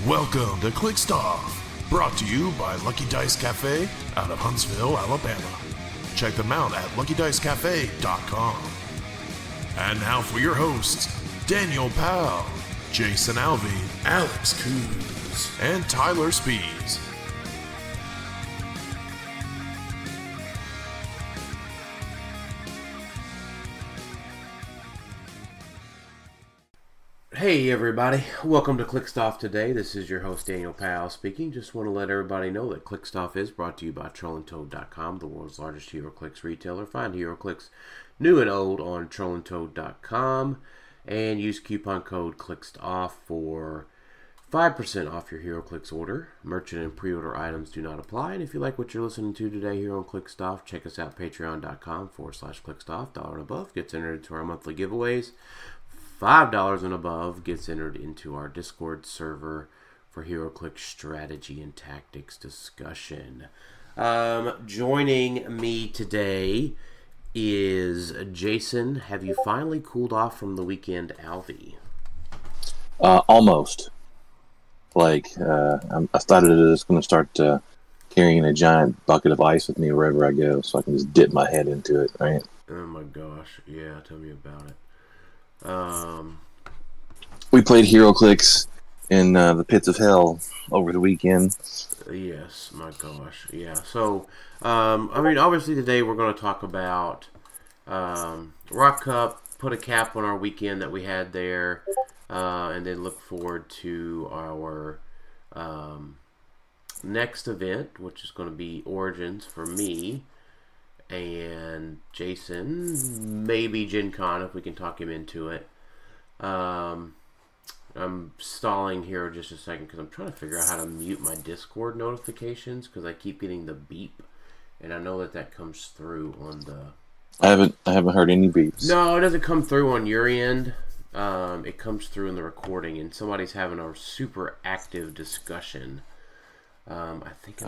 Welcome to Clixed Off, brought to you by Lucky Dice Cafe out of Huntsville, Alabama. Check them out at LuckyDiceCafe.com. And now for your hosts, Daniel Powell, Jason Alvey, Alex Coos, and Tyler Spees. Hey everybody, welcome to Clixed Off today. This is your host Daniel Powell speaking. Just want to let everybody know that Clixed Off is brought to you by TrollandToad.com, the world's largest HeroClix retailer. Find HeroClix new and old on TrollandToad.com and use coupon code CLIXEDOFF for 5% off your HeroClix order. Merchant and pre-order items do not apply. And if you like what you're listening to today here on Clixed Off, check us out patreon.com/ClixedOff. $1 and above gets entered into our monthly giveaways. $5 and above gets entered into our Discord server for HeroClix strategy and tactics discussion. Joining me today is Jason. Have you finally cooled off from the weekend, Alvey? Almost. I started just going to start carrying a giant bucket of ice with me wherever I go, so I can just dip my head into it. Right? Oh my gosh! Yeah, tell me about it. We played HeroClix in the pits of hell over the weekend. Yes, my gosh, yeah. So, obviously today we're going to talk about Roc Cup, put a cap on our weekend that we had there, and then look forward to our next event, which is going to be Origins for me. And Jason, maybe Gen Con if we can talk him into it. I'm stalling here just a second because I'm trying to figure out how to mute my Discord notifications because I keep getting the beep, and I know that comes through on the. I haven't heard any beeps. No, it doesn't come through on your end. It comes through in the recording, and somebody's having a super active discussion. I think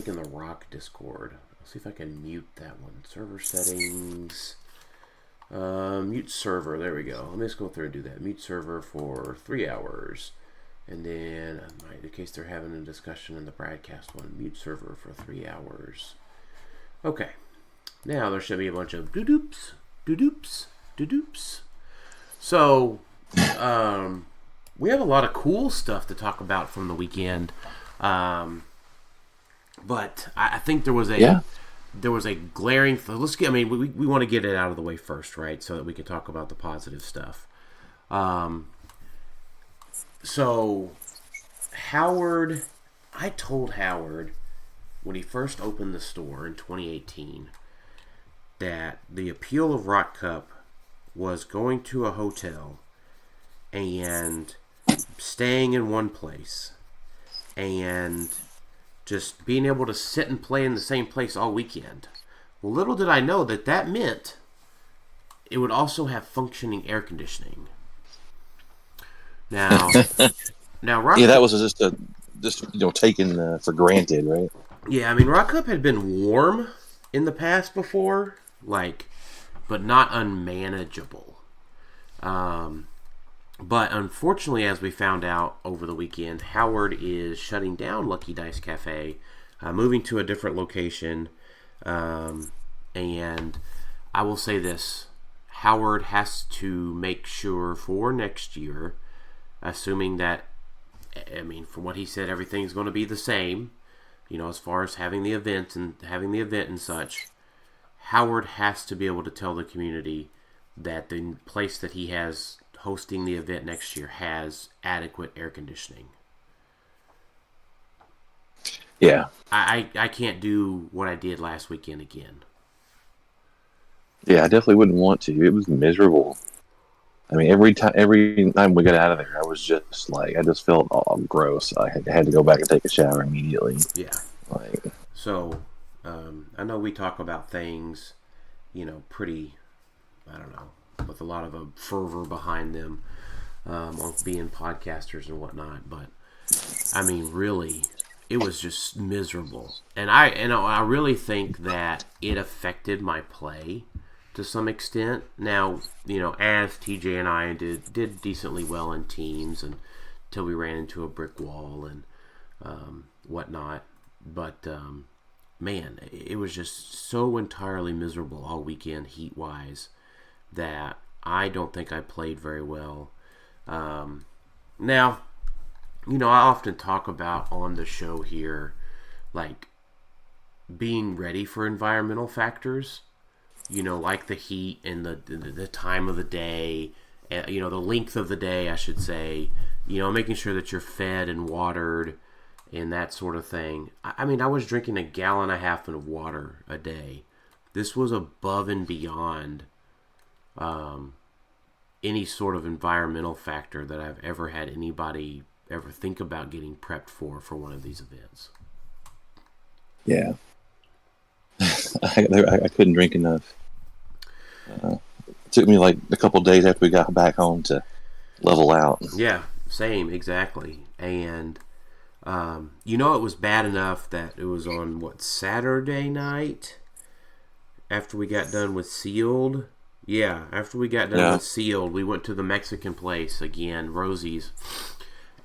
in the Roc Discord. See if I can mute that one. Server settings. Mute server. There we go. Let me just go through and do that. Mute server for 3 hours. And then, in case they're having a discussion in the broadcast one, mute server for 3 hours. Okay. Now there should be a bunch of doo-doops, doo-doops, doo-doops. So, we have a lot of cool stuff to talk about from the weekend. But I think there was a glaring. We want to get it out of the way first, right? So that we can talk about the positive stuff. So Howard, I told Howard when he first opened the store in 2018 that the appeal of Roc Cup was going to a hotel and staying in one place and just being able to sit and play in the same place all weekend. Well, little did I know that meant it would also have functioning air conditioning. Now, Roc Cup, that was just taken for granted, right? Yeah, Roc Cup had been warm in the past before, but not unmanageable. But unfortunately, as we found out over the weekend, Howard is shutting down Lucky Dice Cafe, moving to a different location. And I will say this, Howard has to make sure for next year, assuming that, from what he said, everything's going to be the same, as far as having the event and such, Howard has to be able to tell the community that the place that he has hosting the event next year has adequate air conditioning. Yeah. I can't do what I did last weekend again. Yeah, I definitely wouldn't want to. It was miserable. Every time we got out of there, I was just I just felt gross. I had to go back and take a shower immediately. Yeah. So, I know we talk about things, pretty, I don't know, with a lot of a fervor behind them, on being podcasters and whatnot, but really, it was just miserable, and I really think that it affected my play to some extent. Now, as TJ and I did decently well in teams and till we ran into a brick wall and whatnot. But man, it was just so entirely miserable all weekend heat-wise that I don't think I played very well. Now, I often talk about on the show here, like, being ready for environmental factors, like the heat and the time of the day, the length of the day, I should say, making sure that you're fed and watered and that sort of thing. I mean, I was drinking 1.5 gallons of water a day. This was above and beyond any sort of environmental factor that I've ever had anybody ever think about getting prepped for one of these events. Yeah. I couldn't drink enough. It took me like a couple days after we got back home to level out. Yeah, same, exactly. And it was bad enough that it was on Saturday night after we got done with Sealed. Yeah, after we got done with Sealed, we went to the Mexican place again, Rosie's,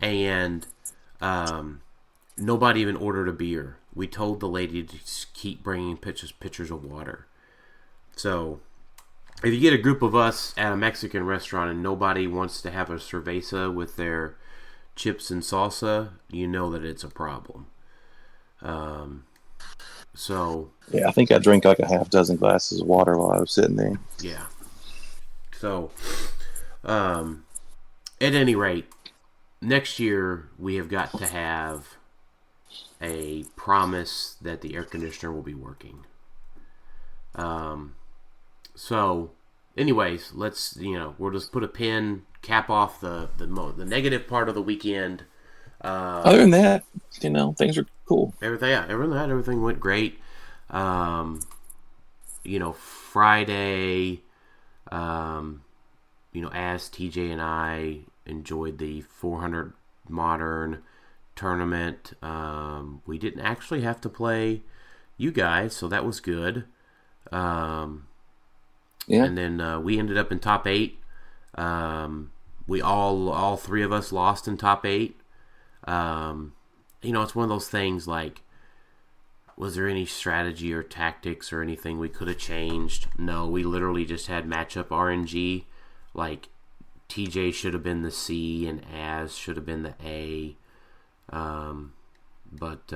and nobody even ordered a beer. We told the lady to just keep bringing pitchers of water. So, if you get a group of us at a Mexican restaurant and nobody wants to have a cerveza with their chips and salsa, you know that it's a problem. So yeah, I think I drank like a half dozen glasses of water while I was sitting there. Yeah. So, at any rate, next year we have got to have a promise that the air conditioner will be working. So, anyways, let's we'll just put a pin, cap off the negative part of the weekend. Other than that, things are cool. Everything went great. Friday, as TJ and I enjoyed the 400 Modern tournament, we didn't actually have to play you guys, so that was good. And then we ended up in top 8. We all three of us lost in top 8. It's one of those things like, was there any strategy or tactics or anything we could have changed? No, we literally just had matchup RNG. Like, TJ should have been the C and Az should have been the A. But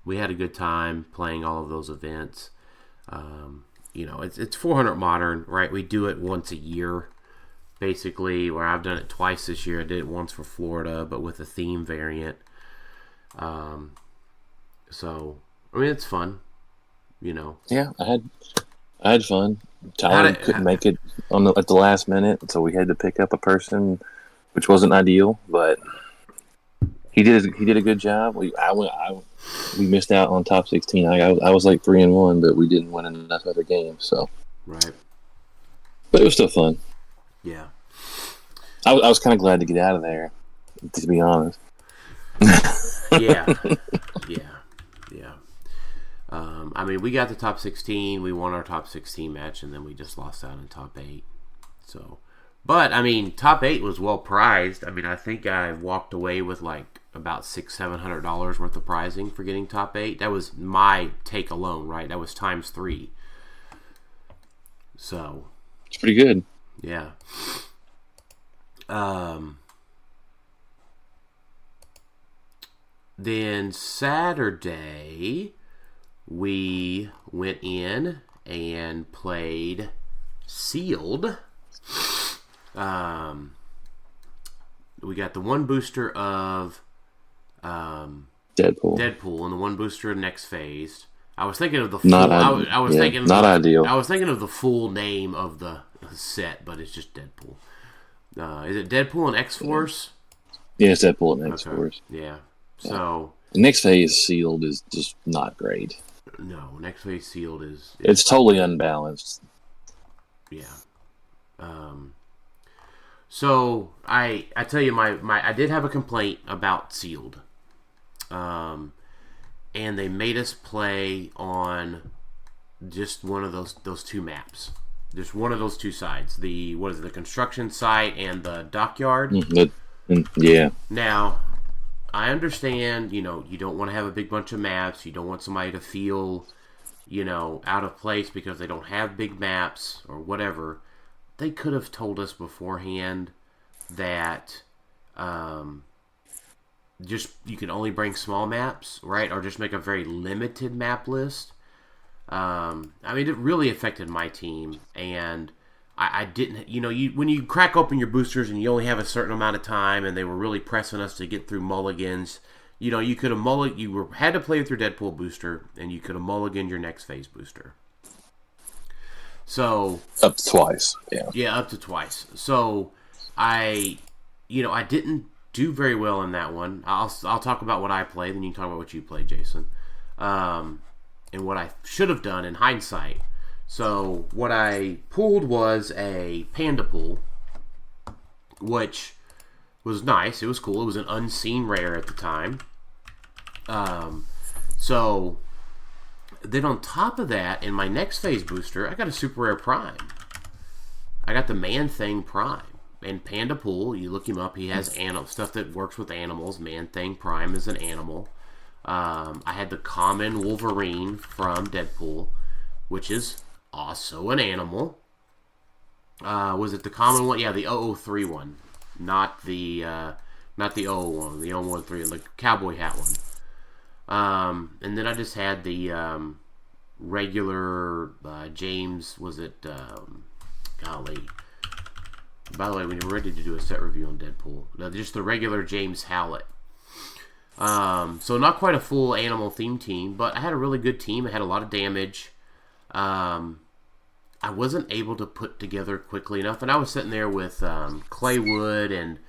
we had a good time playing all of those events. It's 400 Modern, right? We do it once a year, basically, where I've done it twice this year. I did it once for Florida, but with a theme variant. So, I mean, it's fun, Yeah, I had fun. Tyler couldn't make it at the last minute, so we had to pick up a person, which wasn't ideal, but he did a good job. We missed out on top 16. I was like 3-1, but we didn't win enough other games. So right, but it was still fun. Yeah, I was kind of glad to get out of there, to be honest. Yeah. I mean, we got the top 16. We won our top 16 match, and then we just lost out in top 8. So, but I mean, top 8 was well prized. I mean, I think I walked away with like about $600-700 worth of prizing for getting top 8. That was my take alone, right? That was times 3. So it's pretty good. Yeah. Then Saturday, we went in and played Sealed. We got the one booster of Deadpool and the one booster of Next Phase. I was thinking of the full. Ideal. I was thinking of the full name of the set, but it's just Deadpool. Is it Deadpool and X-Force? Yeah, it's Deadpool and X-Force. Okay. Yeah. So the Next Phase Sealed is just not great. No, Next Phase Sealed is it's totally unbalanced. Yeah. So I tell you, my I did have a complaint about Sealed. And they made us play on just one of those two maps. Just one of those two sides. The construction site and the dockyard. Yeah. Now, I understand, you don't want to have a big bunch of maps. You don't want somebody to feel, out of place because they don't have big maps or whatever. They could have told us beforehand that just you can only bring small maps, right? Or just make a very limited map list. It really affected my team, and I didn't, when you crack open your boosters and you only have a certain amount of time, and they were really pressing us to get through mulligans, you could have had to play with your Deadpool booster, and you could have mulliganed your next phase booster. So up to twice, yeah. Yeah, up to twice. So I didn't do very well in that one. I'll talk about what I played, then you can talk about what you played, Jason, and what I should have done in hindsight. So what I pulled was a Panda pool, which was nice. It was cool. It was an unseen rare at the time. So then on top of that, in my next phase booster, I got a super rare prime. I got the Man-Thing Prime. And Panda Pool, you look him up, he has stuff that works with animals. Man-Thing Prime is an animal. I had the common Wolverine from Deadpool, which is also an animal. Was it the common one? Yeah, the 003 one. Not the 001, the 013, the cowboy hat one. And then I just had the regular James, was it, golly. By the way, when you're ready to do a set review on Deadpool, just the regular James Howlett. So not quite a full animal themed team, but I had a really good team. I had a lot of damage. I wasn't able to put together quickly enough, and I was sitting there with Clay Wood and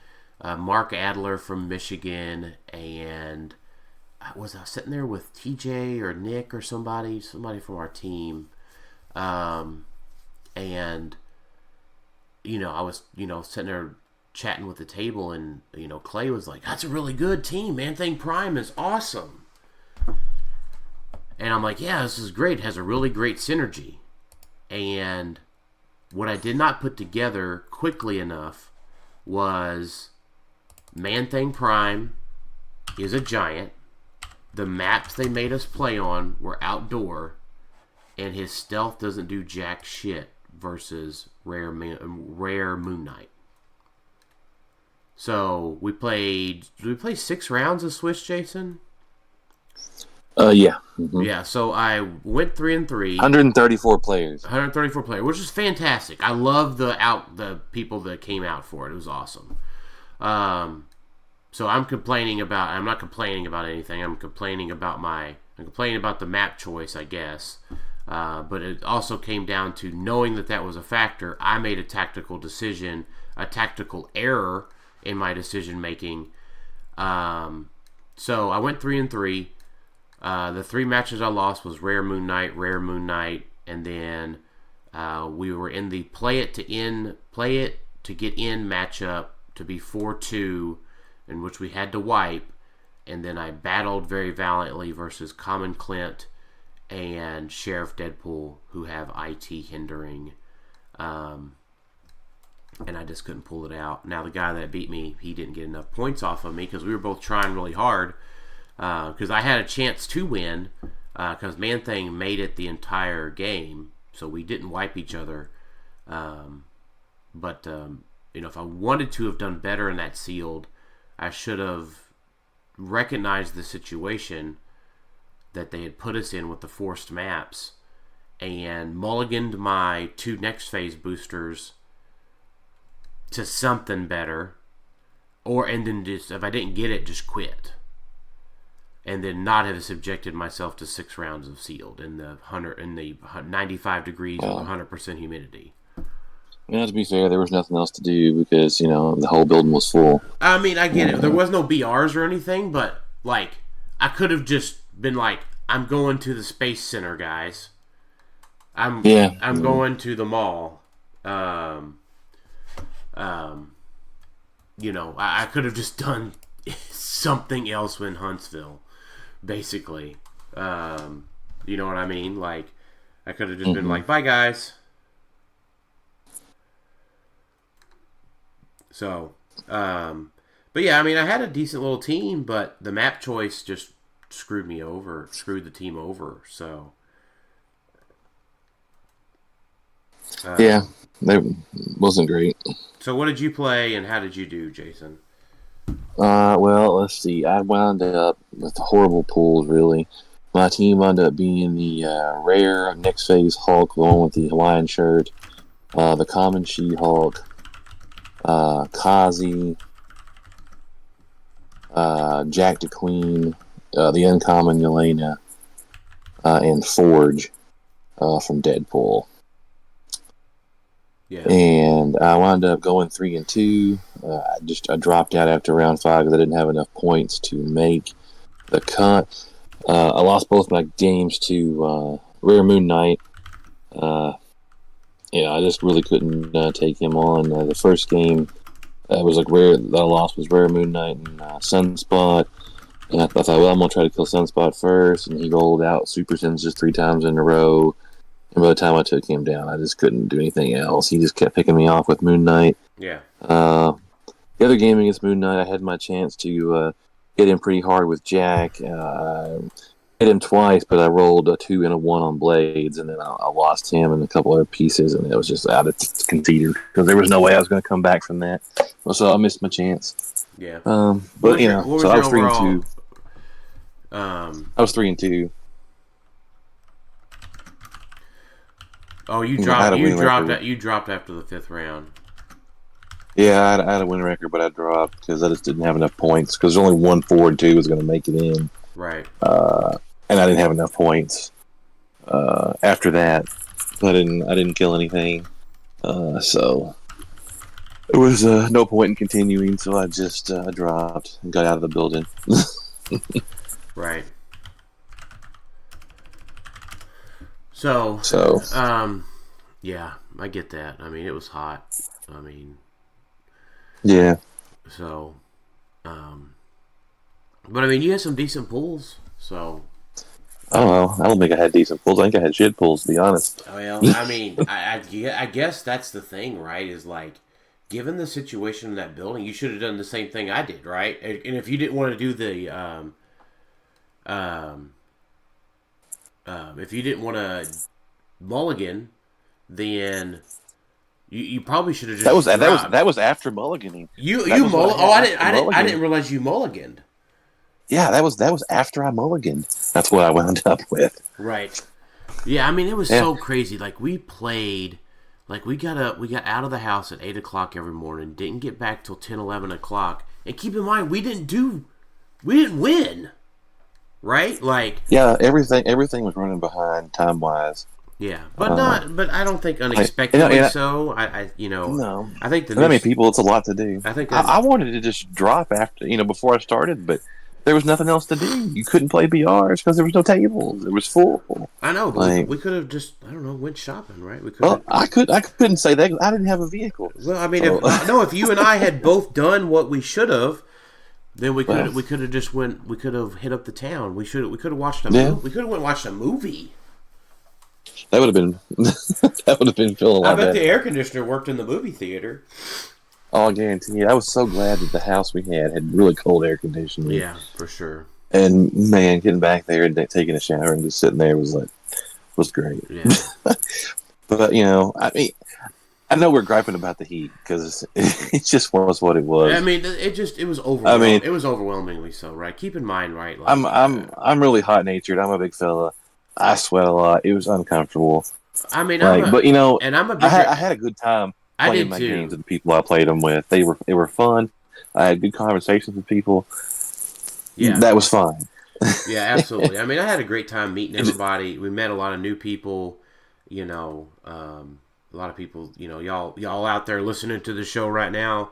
Mark Adler from Michigan, and I was sitting there with TJ or Nick or somebody from our team, and I was sitting there chatting with the table, and Clay was like, "That's a really good team. Man-Thing Prime is awesome." And I'm like, "Yeah, this is great. It has a really great synergy." And what I did not put together quickly enough was Man-Thing Prime is a giant. The maps they made us play on were outdoor, and his stealth doesn't do jack shit versus rare Moon Knight. So did we play 6 rounds of Swiss, Jason? Yeah. Mm-hmm. Yeah, so I went 3-3. 134 players. 134 players, which is fantastic. I love the people that came out for it. It was awesome. So I'm not complaining about anything. I'm complaining about the map choice, I guess. But it also came down to knowing that was a factor. I made a tactical decision, a tactical error in my decision making. So I went 3-3. The 3 matches I lost was rare Moon Knight, and then we were in the play it to get in matchup to be 4-2, in which we had to wipe, and then I battled very valiantly versus Common Clint and Sheriff Deadpool, who have IT hindering, and I just couldn't pull it out. Now the guy that beat me, he didn't get enough points off of me because we were both trying really hard. Because I had a chance to win, because Man-Thing made it the entire game, so we didn't wipe each other. But if I wanted to have done better in that sealed, I should have recognized the situation that they had put us in with the forced maps, and mulliganed my 2 next phase boosters to something better, and then just, if I didn't get it, just quit. And then not have subjected myself to 6 rounds of sealed in the 95 degrees with 100% humidity. To be fair, there was nothing else to do because the whole building was full. I mean, I get it. There was no BRs or anything, but I could have just been like, "I'm going to the Space Center, guys. I'm going to the mall." I could have just done something else in Huntsville. Basically, you know what I mean? I could have just been like, "Bye, guys." So, but But yeah, I mean, I had a decent little team, but the map choice just screwed the team over. So yeah, that wasn't great. So what did you play, and how did you do, Jason? Well, let's see. I wound up with horrible pools, really. My team wound up being the rare next phase Hulk, the one with the Hawaiian shirt, the common She-Hulk, Kazi, Jack the Queen, the uncommon Yelena, and Forge from Deadpool. Yeah. And I wound up going 3-2. I dropped out after round 5 because I didn't have enough points to make the cut. I lost both my games to Rare Moon Knight. I just really couldn't take him on. The first game was like rare. That I lost was Rare Moon Knight and Sunspot. And I thought, well, I'm gonna try to kill Sunspot first. And he rolled out Super Sins just 3 times in a row. And by the time I took him down, I just couldn't do anything else. He just kept picking me off with Moon Knight. Yeah. The other game against Moon Knight, I had my chance to hit him pretty hard with Jack. Hit him twice, but I rolled a 2 and a 1 on Blades, and then I lost him and a couple other pieces, and it was just out of conceded because there was no way I was going to come back from that. So I missed my chance. Yeah. But I was 3-2. I was 3-2. Oh, you dropped after the 5th round. Yeah, I had a win record, but I dropped because I just didn't have enough points. Because only 1, 4, and 2 was going to make it in. Right. And I didn't have enough points. After that, I didn't kill anything. So there was no point in continuing. So I just dropped and got out of the building. Right. So, yeah, I get that. I mean, it was hot. I mean, yeah. So, but I mean, you had some decent pulls. So, I don't know. I don't think I had decent pulls. I think I had shit pulls, to be honest. Well, I mean, I guess that's the thing, right? Is like, given the situation in that building, you should have done the same thing I did, right? And if you didn't want to do the, if you didn't want to mulligan, then you probably should have just that was after mulliganing. I didn't realize you mulliganed. Yeah, that was after I mulliganed. That's what I wound up with. Right. Yeah, I mean, it was so crazy. Like, we played, like, we got out of the house at 8 o'clock every morning, didn't get back till 10, 11 o'clock. And keep in mind, we didn't win. Right? Like, yeah, everything was running behind time wise. Yeah, but I don't think unexpectedly so. No. I think many people, it's a lot to do. I think I wanted to just drop after, before I started, but there was nothing else to do. You couldn't play BRs because there was no tables. It was full. I know, but we could have just, I don't know, went shopping, right? We could. Well, I couldn't say that. I didn't have a vehicle. Well, I mean, if you and I had both done what we should have, then we could have just went. We could have hit up the town. We could have watched a movie. We could have went and watched a movie. That would have been feeling a lot better. I bet the air conditioner worked in the movie theater. Oh, I guarantee you. I was so glad that the house we had really cold air conditioning. Yeah, for sure. And man, getting back there and taking a shower and just sitting there was great. Yeah. But I mean, I know we're griping about the heat because it just was what it was. I mean, it was overwhelming. It was overwhelmingly so, right? Keep in mind, right? Like, I'm really hot natured. I'm a big fella. I sweat a lot. It was uncomfortable. I mean, and I'm a I had a good time playing my games with the people I played them with. They were fun. I had good conversations with people. Yeah, that was fun. Yeah, absolutely. I mean, I had a great time meeting everybody. We met a lot of new people. A lot of people. Y'all out there listening to the show right now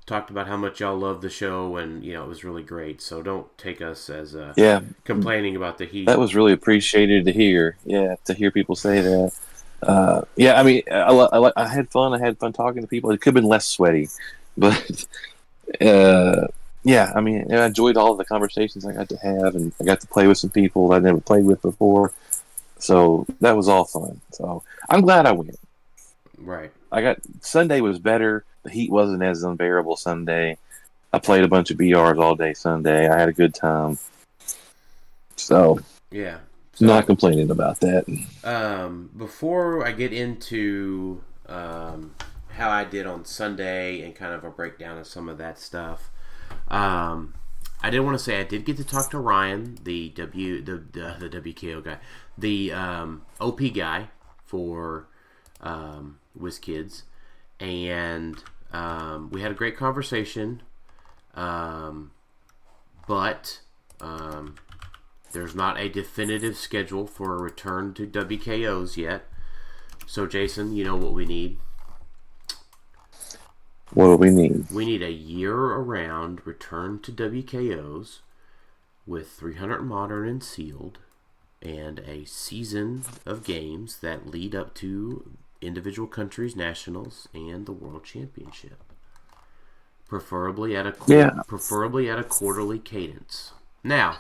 talked about how much y'all love the show, and it was really great. So don't take us as complaining about the heat. That was really appreciated to hear. Yeah, to hear people say that. I mean, I had fun. I had fun talking to people. It could have been less sweaty, but I mean, I enjoyed all of the conversations I got to have, and I got to play with some people I'd never played with before. So that was all fun. So I'm glad I went. Right. Sunday was better. The heat wasn't as unbearable Sunday. I played a bunch of BRs all day Sunday. I had a good time. So, yeah. So, not complaining about that. Before I get into how I did on Sunday and kind of a breakdown of some of that stuff, I did want to say I did get to talk to Ryan, the WKO guy, the OP guy for WizKids, and we had a great conversation. But there's not a definitive schedule for a return to WKOs yet. So, Jason, you know what we need? What do we need? We need a year-around return to WKOs with 300 Modern and Sealed and a season of games that lead up to individual countries' nationals and the World Championship. Preferably at a quarterly cadence. Now,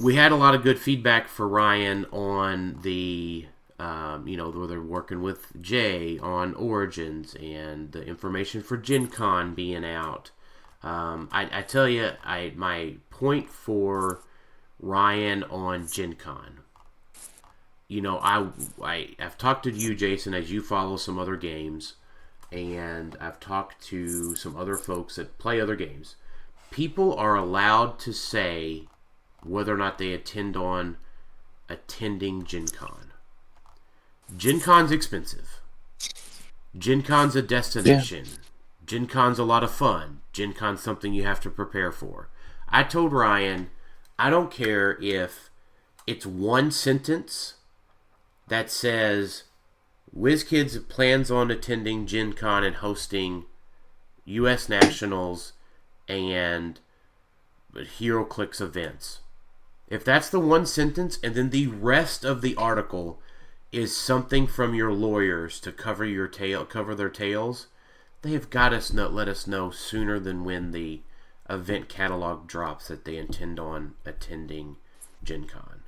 we had a lot of good feedback for Ryan on the, where they're working with Jay on Origins and the information for Gen Con being out. I tell you, my point for Ryan on Gen Con, I've talked to you, Jason, as you follow some other games, and I've talked to some other folks that play other games. People are allowed to say whether or not they intend on attending Gen Con. Gen Con's expensive. Gen Con's a destination. Yeah. Gen Con's a lot of fun. Gen Con's something you have to prepare for. I told Ryan, I don't care if it's one sentence that says WizKids plans on attending Gen Con and hosting U.S. Nationals and HeroClix events. If that's the one sentence, and then the rest of the article is something from your lawyers to cover their tails, they have got to let us know sooner than when the event catalog drops that they intend on attending Gen Con.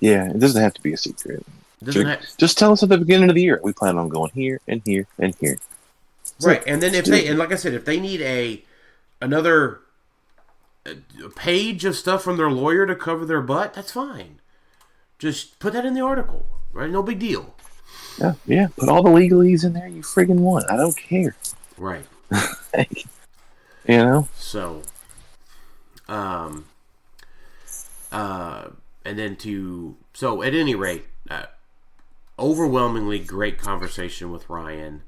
Yeah, it doesn't have to be a secret. Just tell us at the beginning of the year. We plan on going here and here and here. Right, and then like I said, if they need another page of stuff from their lawyer to cover their butt, that's fine. Just put that in the article, right? No big deal. Yeah. Put all the legalese in there you friggin' want. I don't care. Right. So, and then at any rate, overwhelmingly great conversation with Ryan.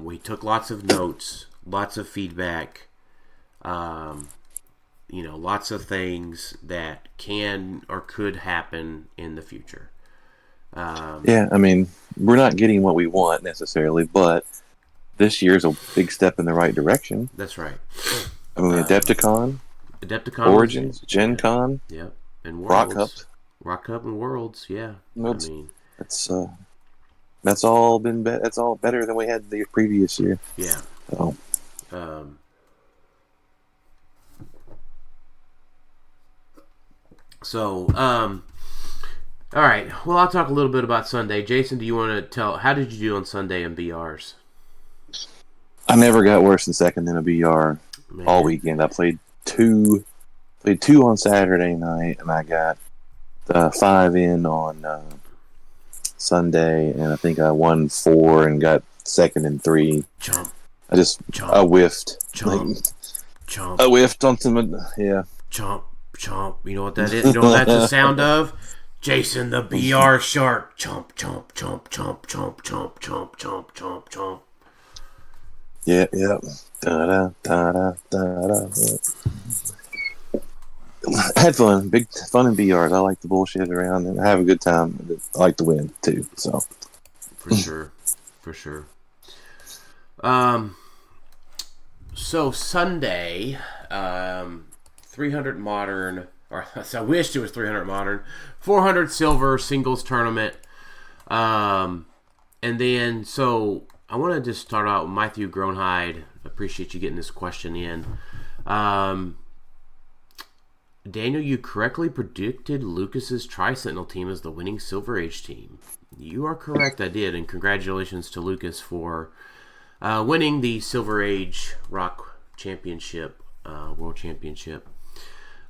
We took lots of notes, lots of feedback, lots of things that can or could happen in the future. We're not getting what we want necessarily, but this year's a big step in the right direction. That's right. Adepticon, Origins, Gen Con, yep, and Worlds. Roc Cup and Worlds, yeah. That's all been that's all better than we had the previous year. Yeah. All right. Well, I'll talk a little bit about Sunday. Jason, do you want to tell, how did you do on Sunday in BRs? I never got worse than second in a BR all weekend. I played two on Saturday night, and I got 5 in on Sunday, and I think I won 4 and got second in 3. Chomp. I whiffed. Chomp. I whiffed on some, yeah. Chomp. You know what that is? You know what that's the sound of? Jason the BR Shark. Chomp, chomp, chomp, chomp, chomp, chomp, chomp, chomp, chomp, chomp. Yeah. Da da. I had fun. Big fun in BRs. I like the bullshit around and I have a good time. I like to win too. So For sure. So Sunday, 300 modern, or I wished it was 300 modern, 400 silver singles tournament. And then, so I want to just start out with Matthew Gronhide. Appreciate you getting this question in. Daniel, you correctly predicted Lucas's Tri-Sentinel team as the winning Silver Age team. You are correct, I did, and congratulations to Lucas for winning the Silver Age Roc championship, world championship.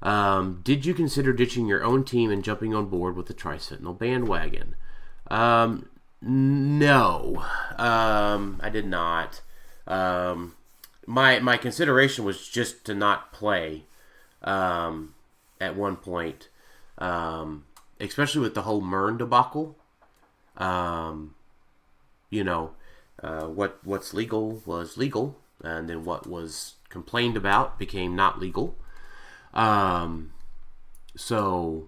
Did you consider ditching your own team and jumping on board with the Tri-Sentinel bandwagon? No, I did not. My consideration was just to not play at one point, especially with the whole Murn debacle. What's legal was legal, and then what was complained about became not legal. So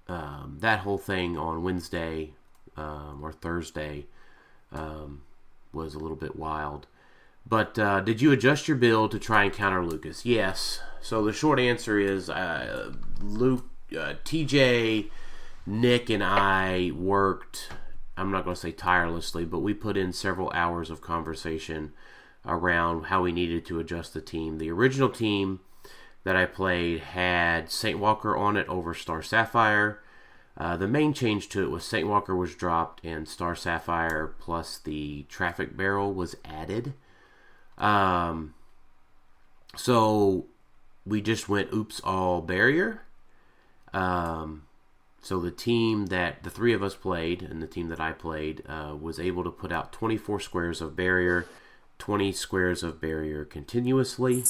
that whole thing on Wednesday or Thursday was a little bit wild. But did you adjust your build to try and counter Lucas? Yes. So the short answer is TJ, Nick, and I worked, I'm not going to say tirelessly, but we put in several hours of conversation around how we needed to adjust the team. The original team that I played had Saint Walker on it over Star Sapphire. The main change to it was Saint Walker was dropped and Star Sapphire plus the traffic barrel was added. So we just went oops all barrier. So the team that the three of us played and the team that I played was able to put out 24 squares of barrier, 20 squares of barrier continuously.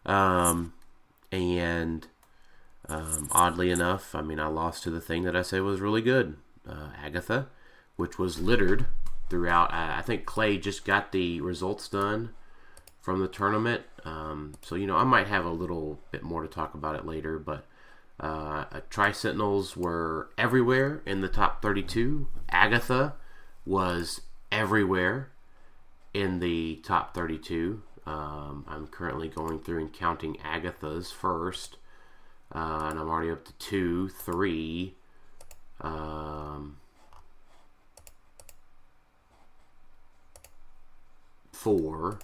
Oddly enough, I lost to the thing that I said was really good, Agatha, which was littered throughout. I think Clay just got the results done from the tournament. So I might have a little bit more to talk about it later, but Tri-Sentinels were everywhere in the top 32. Agatha was everywhere in the top 32. I'm currently going through and counting Agathas first. And I'm already up to 2, 3, 4.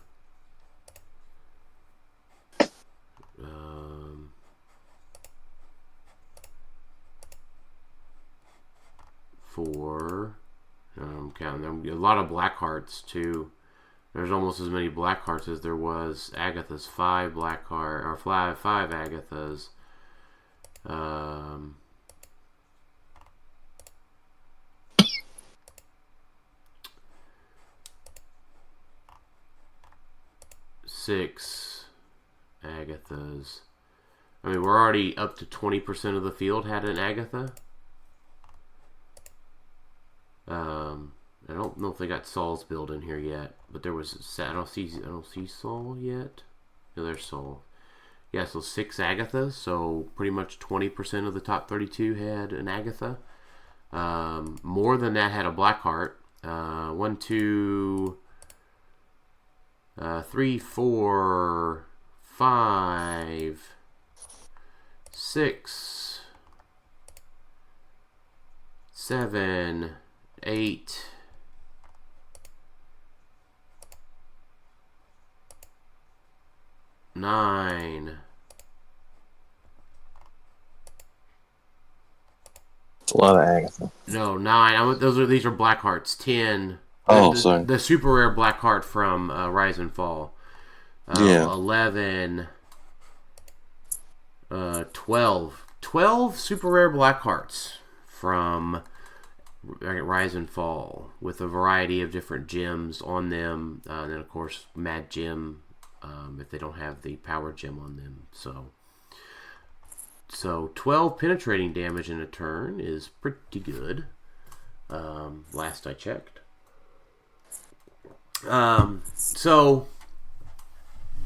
4. I'm counting them. A lot of black hearts too. There's almost as many black hearts as there was Agathas. 5 black heart or 5 Agathas. 6 Agathas. We're already up to 20% of the field had an Agatha. I don't know if they got Saul's build in here yet, but there was I don't see Saul yet. No, there's Saul. Yeah, so 6 Agathas, so pretty much 20% of the top 32 had an Agatha. More than that had a Blackheart. 1, 2, 3, 4, 5, 6, 7, 8, 9. It's a lot of Agatha. No, 9. These are black hearts. 10. Sorry. The super rare black heart from Rise and Fall. 11. 12. 12 super rare black hearts from Rise and Fall with a variety of different gems on them. And then, of course, Mad Gem if they don't have the power gem on them. So 12 penetrating damage in a turn is pretty good. Last I checked. So,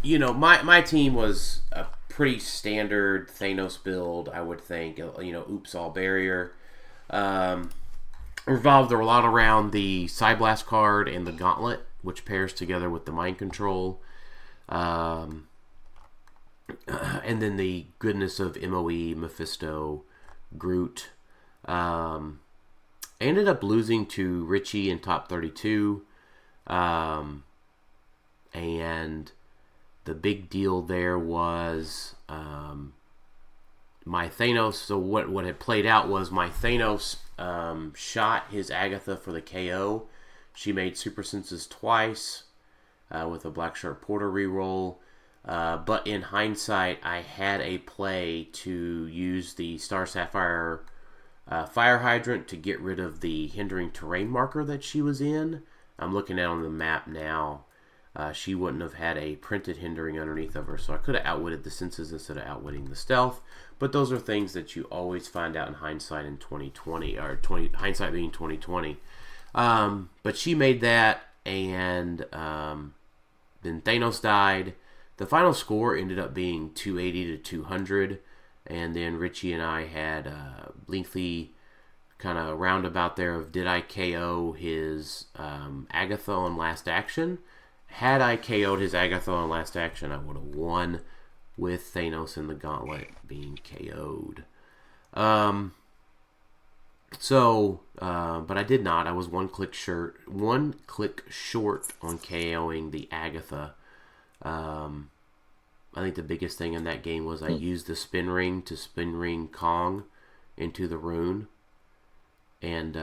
my team was a pretty standard Thanos build, I would think. Oops all barrier. Revolved a lot around the Psyblast card and the Gauntlet, which pairs together with the Mind Control. And then the goodness of MOE, Mephisto, Groot. I ended up losing to Richie in top 32. And the big deal there was my Thanos. So what had played out was my Thanos shot his Agatha for the KO. She made Super Senses twice with a Black Shark Porter reroll. But in hindsight, I had a play to use the Star Sapphire fire hydrant to get rid of the hindering terrain marker that she was in. I'm looking at on the map now. She wouldn't have had a printed hindering underneath of her, so I could have outwitted the senses instead of outwitting the stealth. But those are things that you always find out in hindsight in 2020, or hindsight being 2020. But she made that, and then Thanos died. The final score ended up being 280 to 200, and then Richie and I had a lengthy kind of roundabout there of did I KO his Agatha on last action. Had I KO'd his Agatha on last action, I would have won with Thanos in the gauntlet being KO'd. But I did not. I was one click short on KOing the Agatha. I think the biggest thing in that game was I used the spin ring to spin ring Kong into the rune. And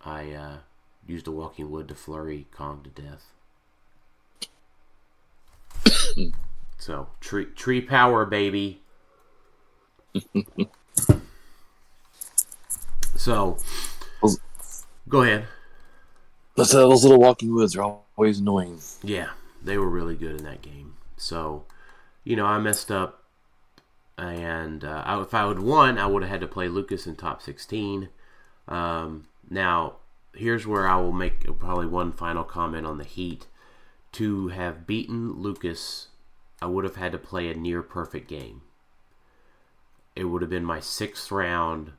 I used a walking wood to flurry Kong to death. So, tree power, baby. So, go ahead. Those little walking woods are always annoying. Yeah, they were really good in that game. So, I messed up, and if I would have won, I would have had to play Lucas in top 16. Now, here's where I will make probably one final comment on the Heat. To have beaten Lucas, I would have had to play a near perfect game. It would have been my 6th round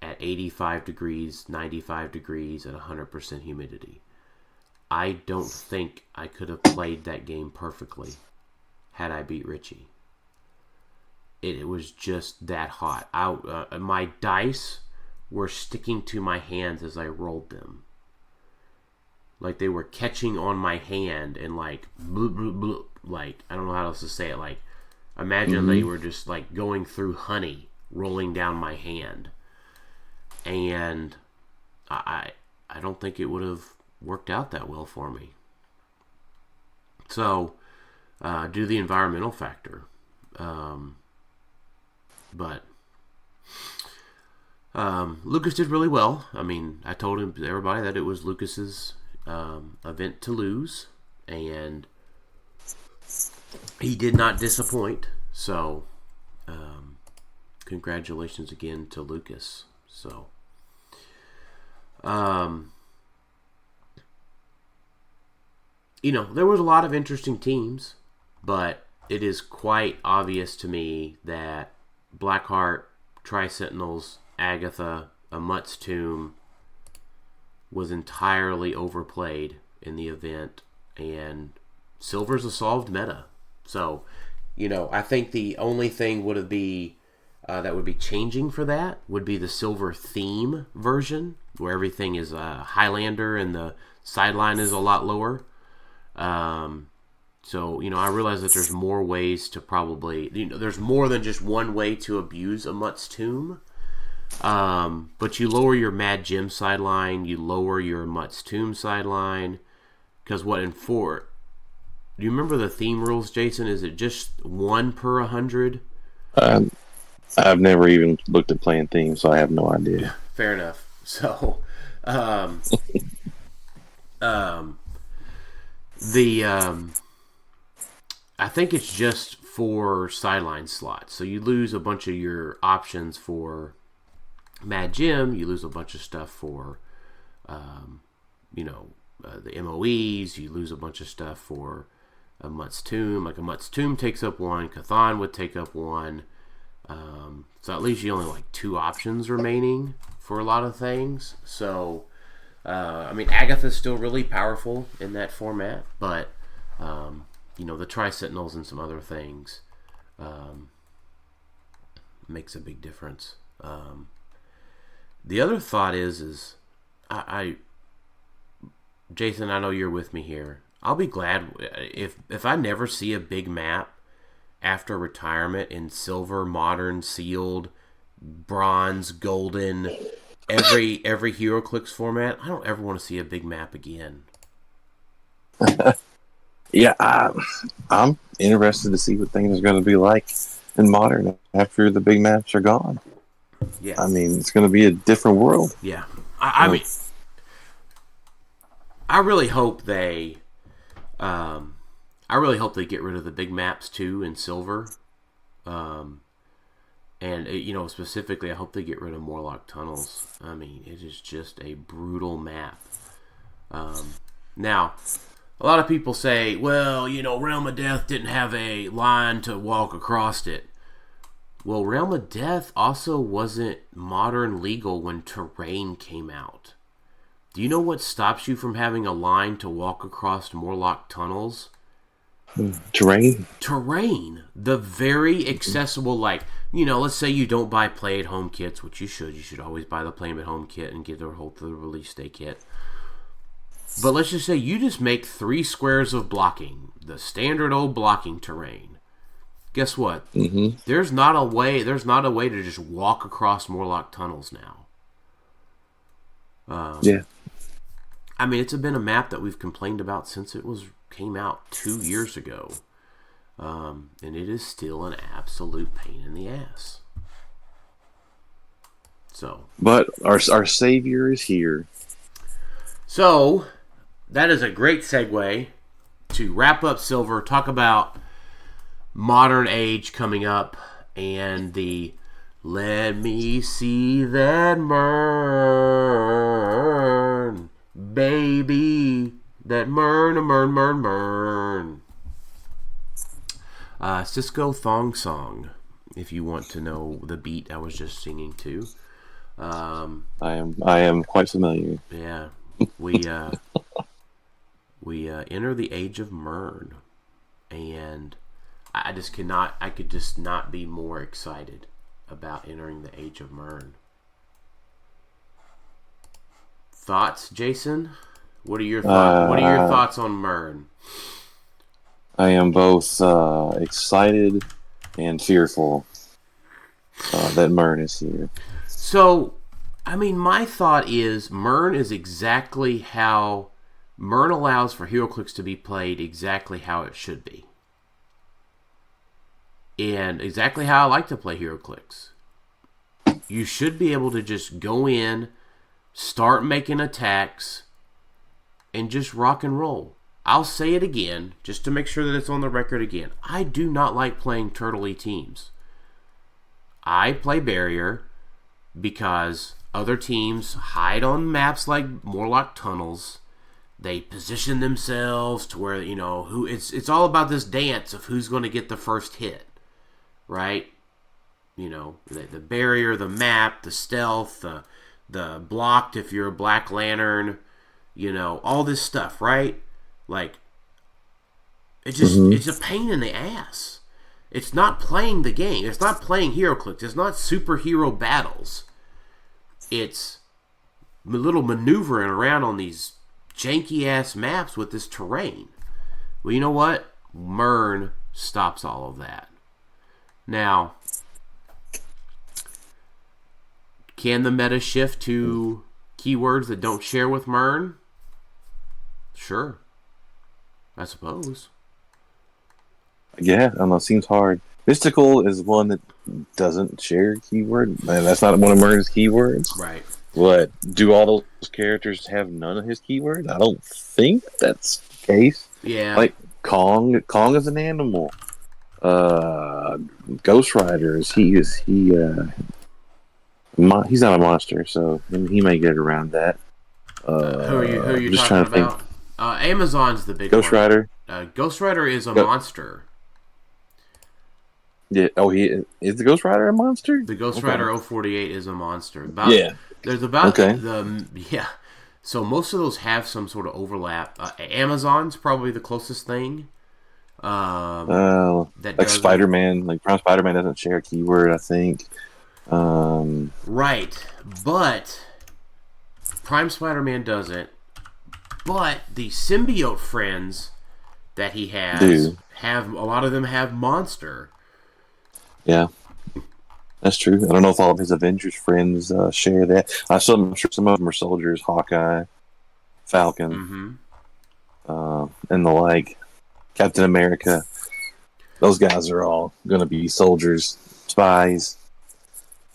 at 85 degrees, 95 degrees, and 100% humidity. I don't think I could have played that game perfectly had I beat Richie. It was just that hot. My dice were sticking to my hands as I rolled them. Like they were catching on my hand and like, bloop, bloop, bloop, like, I don't know how else to say it. Like, imagine they were just like going through honey rolling down my hand. And I don't think it would have worked out that well for me. So, due to the environmental factor. But Lucas did really well. I mean, I told everybody that it was Lucas's event to lose, and he did not disappoint. So, congratulations again to Lucas. So, there was a lot of interesting teams, but it is quite obvious to me that Blackheart, Tri-Sentinels, Agatha, a Mutt's Tomb was entirely overplayed in the event, and Silver's a solved meta. So, I think the only thing would be that would be changing for that would be the Silver theme version, where everything is Highlander and the sideline is a lot lower. So, I realize that there's more ways to probably, there's more than just one way to abuse a Mutt's Tomb. But you lower your Mad Jim sideline, you lower your Mutt's Tomb sideline, because in 4, do you remember the theme rules, Jason? Is it just 1 per 100? I've never even looked at playing themes, so I have no idea. Fair enough. So, I think it's just 4 sideline slots. So you lose a bunch of your options for Mad Jim. You lose a bunch of stuff for, the MOEs. You lose a bunch of stuff for a Mutt's Tomb. Like a Mutt's Tomb takes up 1. Cathan would take up 1. So at least you only like 2 options remaining for a lot of things. So, Agatha's still really powerful in that format, but, the Tri-Sentinels and some other things makes a big difference. The other thought is Jason, I know you're with me here. I'll be glad if I never see a big map after retirement in silver, modern, sealed, bronze, golden, every HeroClix format. I don't ever want to see a big map again. Yeah, I'm interested to see what things are going to be like in Modern after the big maps are gone. Yeah. I mean, it's going to be a different world. Yeah. I mean, I really hope they get rid of the big maps too in Silver. And, specifically, I hope they get rid of Morlock Tunnels. I mean, it is just a brutal map. Now, a lot of people say, well, Realm of Death didn't have a line to walk across it. Well, Realm of Death also wasn't modern legal when Terrain came out. Do you know what stops you from having a line to walk across Morlock Tunnels? Terrain? Terrain. The very accessible, let's say you don't buy play-at-home kits, which you should. You should always buy the play-at-home kit and get the release day kit. But let's just say you just make 3 squares of blocking, the standard old blocking terrain. Guess what? Mm-hmm. There's not a way to just walk across Morlock Tunnels now. Yeah. I mean, it's been a map that we've complained about since it came out 2 years ago. And it is still an absolute pain in the ass. So, but our savior is here. So, that is a great segue to wrap up Silver, talk about Modern Age coming up, and the Let Me See That Murn, baby, that Murn. Cisco Thong Song, if you want to know the beat I was just singing to. I am quite familiar. Yeah, we enter the age of Murn, and I could just not be more excited about entering the age of Murn. Thoughts, Jason? What are your thoughts on Murn? I am both excited and fearful that Murn is here. So, I mean, my thought is Murn is exactly how Murn allows for HeroClix to be played exactly how it should be. And exactly how I like to play HeroClix. You should be able to just go in, start making attacks, and just rock and roll. I'll say it again, just to make sure that it's on the record again. I do not like playing turtley teams. I play Barrier because other teams hide on maps like Morlock Tunnels. They position themselves to where, it's all about this dance of who's going to get the first hit. Right? The barrier, the map, the stealth, the blocked if you're a Black Lantern, all this stuff, right? Like, it's a pain in the ass. It's not playing the game. It's not playing HeroClix. It's not superhero battles. It's a little maneuvering around on these janky-ass maps with this terrain. Well, you know what? Murn stops all of that. Now, can the meta shift to keywords that don't share with Murn? Sure. I suppose. Yeah, I don't know. It seems hard. Mystical is one that doesn't share keyword. And that's not one of Murn's keywords. Right. But do all those characters have none of his keywords? I don't think that's the case. Yeah. Like Kong is an animal. Ghost Riders, he's not a monster, so he may get around that. Who are you just talking trying to about? Amazon's the big Ghost one. Rider. Ghost Rider is a monster. Yeah. Oh, is the Ghost Rider a monster? The Ghost Rider 048 is a monster. So most of those have some sort of overlap. Amazon's probably the closest thing. Like Spider-Man, like Prime Spider-Man doesn't share a keyword, I think. Right, but Prime Spider-Man doesn't. But the symbiote friends that he has a lot of them have monster. Yeah, that's true. I don't know if all of his Avengers friends share that. I'm sure some of them are soldiers, Hawkeye, Falcon, and the like. Captain America. those guys are all going to be soldiers, spies,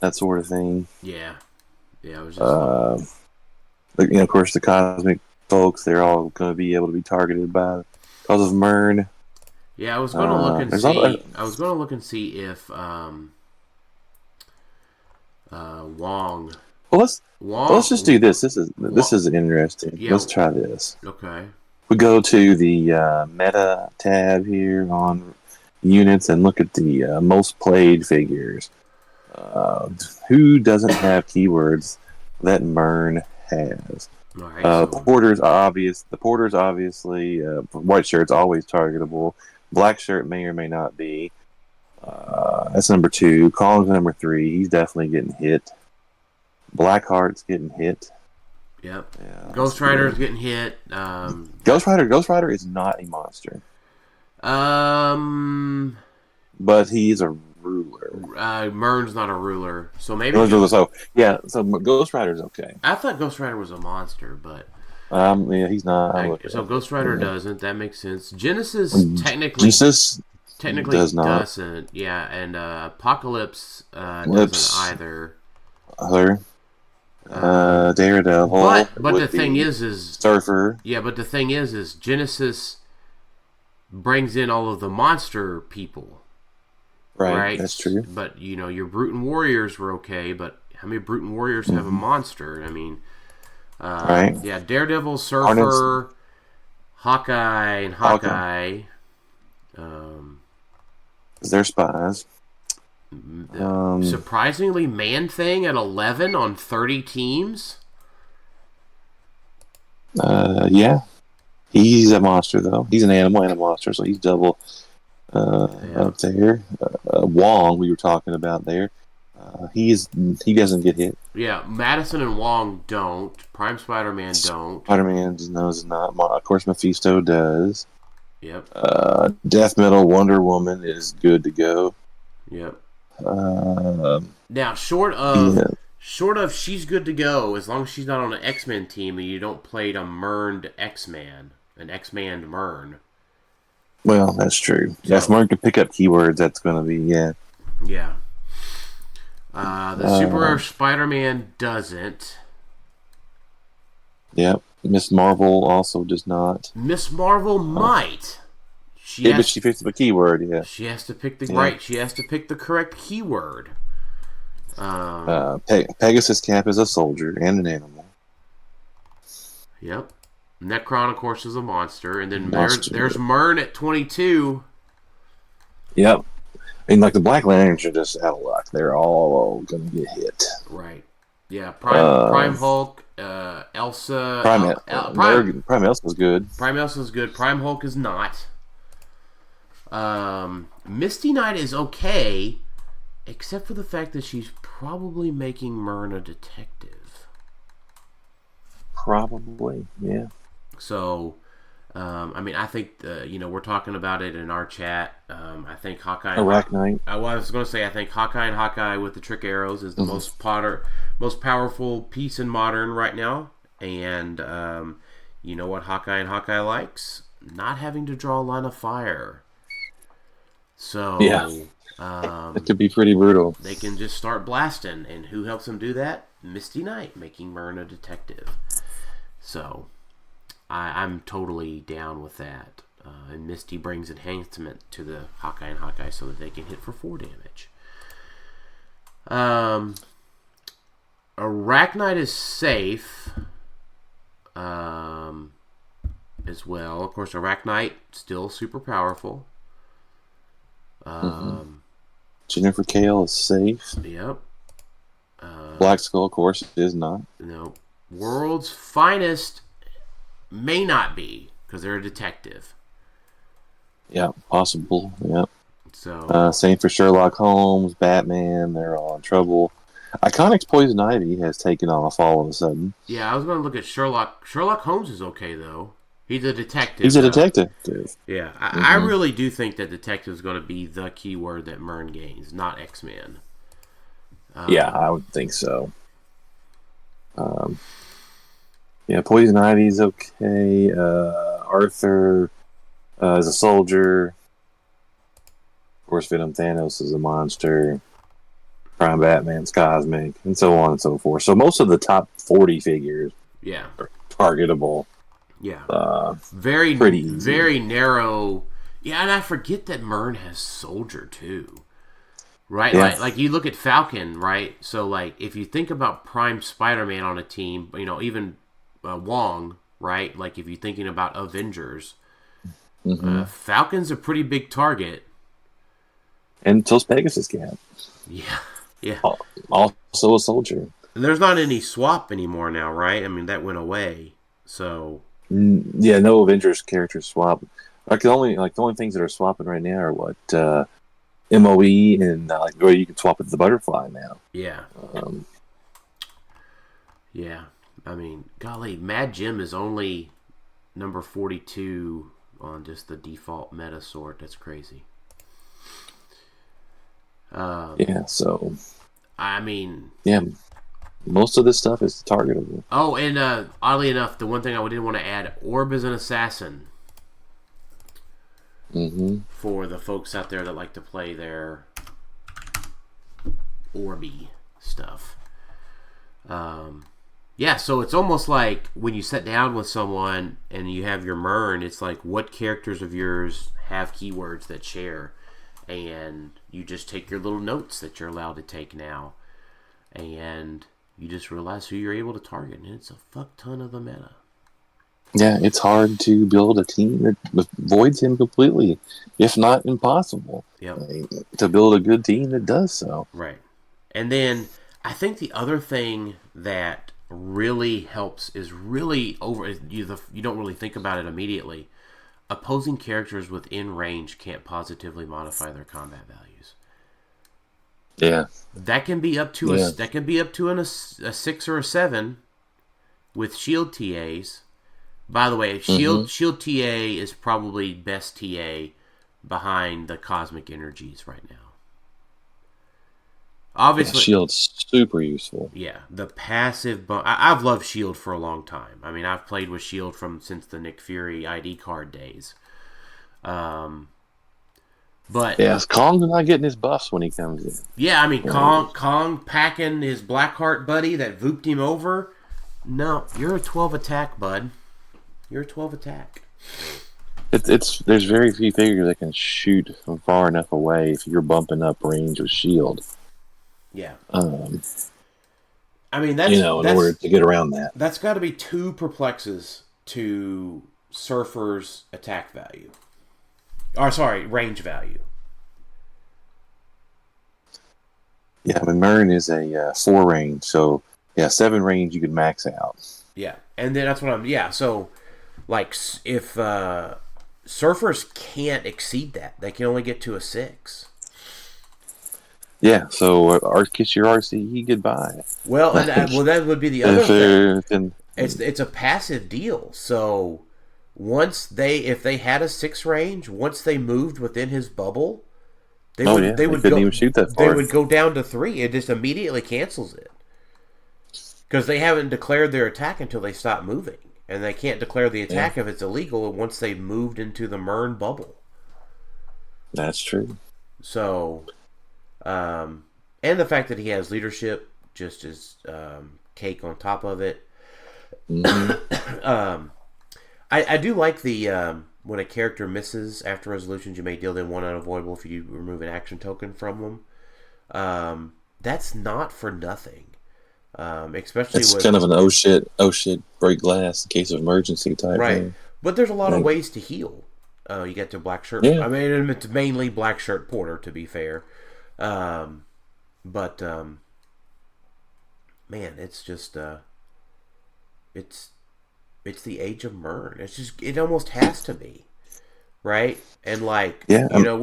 that sort of thing. Yeah. Yeah, I was just... But, of course, the cosmic folks, they're all going to be able to be targeted because of Murn. Yeah, I was going to look and see. I was going to look and see if Wong. Well, let's just do this. This is interesting. Yeah. Let's try this. Okay. We go to the meta tab here on units and look at the most played figures. Who doesn't have keywords that Murn has? Right, Porter's obvious. The Porter's obviously white shirt's always targetable. Black shirt may or may not be. That's number 2. Collins number 3. He's definitely getting hit. Blackheart's getting hit. Yep. Yeah, Ghost Rider's getting hit. Ghost Rider is not a monster. But he's a ruler. Murn's not a ruler, so maybe. So Ghost Rider's okay. I thought Ghost Rider was a monster, but yeah, he's not. So Ghost Rider doesn't. That makes sense. Genesis technically does not. Doesn't. Yeah, and Apocalypse doesn't either. Daredevil. But the thing is Surfer. Yeah, but the thing is Genesis brings in all of the monster people. Right? That's true. But your Bruton Warriors were okay, but how many Bruton Warriors have a monster? I mean, right? Yeah, Daredevil, Surfer, Hawkeye, and Hawkeye. They're spies. Surprisingly, Man-Thing at 11 on 30 teams. Yeah, he's a monster though. He's an animal and a monster, so he's double. Up there, Wong we were talking about there. He doesn't get hit. Yeah, Madison and Wong don't. Prime Spider-Man don't. Spider-Man does not. Of course, Mephisto does. Yep. Death Metal Wonder Woman is good to go. Yep. Now, short of she's good to go as long as she's not on an X-Men team and you don't play a Murned X-Man, an X-Man Murn. Well, that's true. So, if Murn can pick up keywords, that's going to be, yeah. Yeah. The Super Rare Spider-Man doesn't. Yep. Miss Marvel also does not. Miss Marvel might. But she picks up a keyword, yeah. She has to pick the right. She has to pick the correct keyword. Pegasus Cap is a soldier and an animal. Yep. Necron, of course, is a monster, and then there's Murn at 22. Yep. And the Black Lanterns are just out of luck. They're all going to get hit. Right. Yeah. Prime Hulk, Elsa. Prime Elsa's good. Prime Elsa's good. Prime Hulk is not. Misty Knight is okay, except for the fact that she's probably making Murn a detective. Probably, yeah. So, I think, we're talking about it in our chat. I think Hawkeye... Arachnite. I was going to say, I think Hawkeye and Hawkeye with the trick arrows is the most powerful piece in Modern right now. And, you know what Hawkeye and Hawkeye likes? Not having to draw a line of fire. So... Yeah. It could be pretty brutal. They can just start blasting. And who helps them do that? Misty Knight, making Murn a detective. So... I'm totally down with that. And Misty brings enhancement to the Hawkeye and Hawkeye so that they can hit for 4 damage. Arachnite is safe as well. Of course, Arachnite still super powerful. Jennifer Kale is safe. Yep. Black Skull, of course, is not. No. World's Finest may not be, because they're a detective. Yeah, possible. Yeah. So same for Sherlock Holmes, Batman. They're all in trouble. Iconic's Poison Ivy has taken off all of a sudden. Yeah, I was going to look at Sherlock. Sherlock Holmes is okay, though. He's a detective. He's a detective. Yeah, I really do think that detective is going to be the keyword that Murn gains, not X-Men. Yeah, I would think so. Yeah, Poison Ivy's okay. Arthur is a soldier. Of course, Venom Thanos is a monster. Prime Batman's cosmic, and so on and so forth. So most of the top 40 figures are targetable. Yeah. Pretty easy. Very narrow. Yeah, and I forget that Murn has Soldier, too. Right? Yeah. Like you look at Falcon, right? So, like, if you think about Prime Spider-Man on a team, even Wong, right? Like, if you're thinking about Avengers, Falcon's a pretty big target. And so's Pegasus Cat. Yeah. Yeah. Also a soldier. And there's not any swap anymore now, right? I mean, that went away. So yeah, no Avengers characters swap. The only things that are swapping right now are what MOE and where you can swap with the butterfly now. Yeah. Yeah. I mean, golly, Mad Jim is only number 42 on just the default meta sort. That's crazy. So I mean, most of this stuff is targetable. Oh, and oddly enough, the one thing I didn't want to add, Orb is an assassin. For the folks out there that like to play their Orby stuff. So it's almost like when you sit down with someone and you have your Murn, it's like, what characters of yours have keywords that share? And you just take your little notes that you're allowed to take now. And you just realize who you're able to target. And it's a fuck ton of the meta. Yeah, it's hard to build a team that avoids him completely, if not impossible. Yep. To build a good team that does so. Right. And then I think the other thing that really helps is really you don't really think about it immediately. Opposing characters within range can't positively modify their combat values. Yeah. That can be up to a 6 or a 7 with shield TAs. By the way, shield TA is probably best TA behind the cosmic energies right now. Obviously, shield's super useful. Yeah, the passive. I've loved shield for a long time. I mean, I've played with shield since the Nick Fury ID card days. But Kong's not getting his buffs when he comes in. Yeah, I mean, Kong packing his Blackheart buddy that vooped him over. No, you're a 12 attack, bud. You're a 12 attack. There's very few figures that can shoot from far enough away if you're bumping up range with shield. Yeah. I mean, that's in order to get around that. That's got to be 2 perplexes to Surfer's attack value. Or, sorry, range value. Yeah, I mean, Murn is a 4 range, so, 7 range you could max out. Yeah, and then that's what so, like, if Surfers can't exceed that, they can only get to a 6. Yeah, so kiss your RCE goodbye. Well, that would be the other thing. It's a passive deal. So if they had a 6 range, once they moved within his bubble, they couldn't even shoot that far. They would go down to 3. It just immediately cancels it because they haven't declared their attack until they stop moving, and they can't declare the attack if it's illegal once they moved into the Murn bubble. That's true. So. And the fact that he has leadership just as cake on top of it. I do like the when a character misses after resolutions, you may deal them 1 unavoidable if you remove an action token from them. That's not for nothing. Especially it's kind of an oh shit break glass in case of emergency type thing. But there's a lot of ways to heal. You get to black shirt. I mean, it's mainly black shirt porter, to be fair. Man, it's just it's the age of Murn. It almost has to be, right? And we're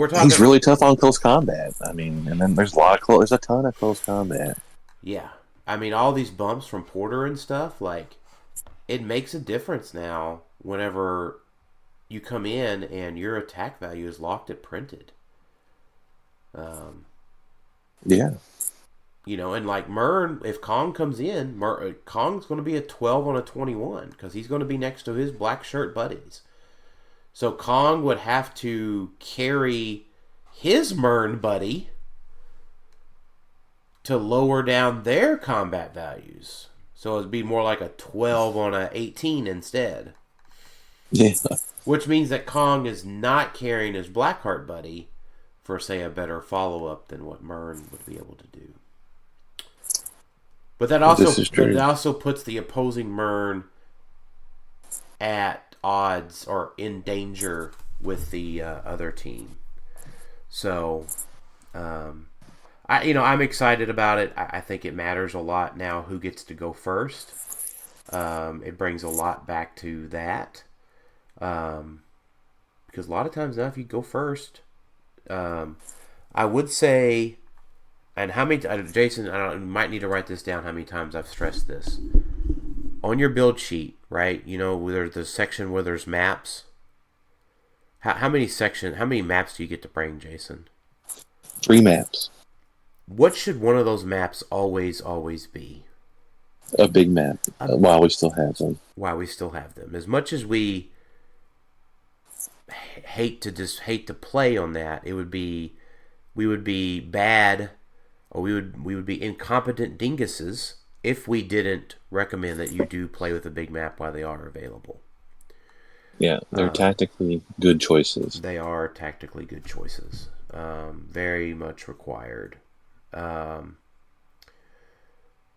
talking. He's really tough on close combat. I mean, and then there's a ton of close combat. Yeah, I mean, all these bumps from Porter and stuff, it makes a difference now whenever you come in and your attack value is locked at printed. Yeah. And Murn, if Kong comes in, Kong's going to be a 12 on a 21 because he's going to be next to his black shirt buddies. So Kong would have to carry his Murn buddy to lower down their combat values. So it'd be more like a 12 on a 18 instead. Yeah. Which means that Kong is not carrying his Blackheart buddy for, say, a better follow-up than what Murn would be able to do. But that also puts the opposing Murn at odds or in danger with the other team. So, I'm excited about it. I think it matters a lot now who gets to go first. It brings a lot back to that. Because a lot of times now if you go first, I would say, and how many, Jason, I might need to write this down how many times I've stressed this. On your build sheet, right, there's the section where there's maps. How many maps do you get to bring, Jason? 3 maps. What should one of those maps always be? A big map, while we still have them. As much as we hate to play on that, we would be bad, or we would be incompetent dinguses if we didn't recommend that you do play with a big map while they are available. Yeah, they're tactically good choices. They are tactically good choices. Very much required.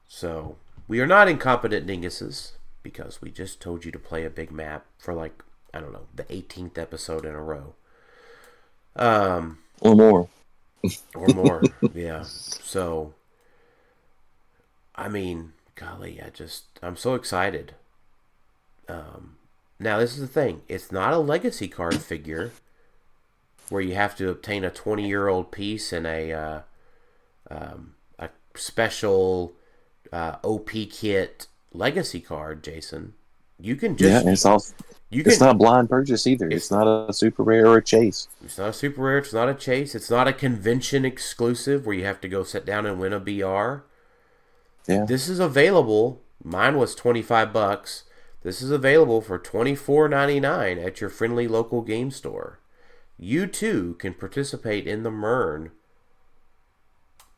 So we are not incompetent dinguses because we just told you to play a big map for the 18th episode in a row. Or more. Yeah. So, golly, I'm so excited. Now, this is the thing. It's not a legacy card figure where you have to obtain a 20-year-old piece and a special OP kit legacy card, Jason. You can just... it's not a blind purchase either. It's not a super rare or a chase. It's not a super rare. It's not a chase. It's not a convention exclusive where you have to go sit down and win a BR. Yeah. This is available. Mine was $25. This is available for $24.99 at your friendly local game store. You too can participate in the Murn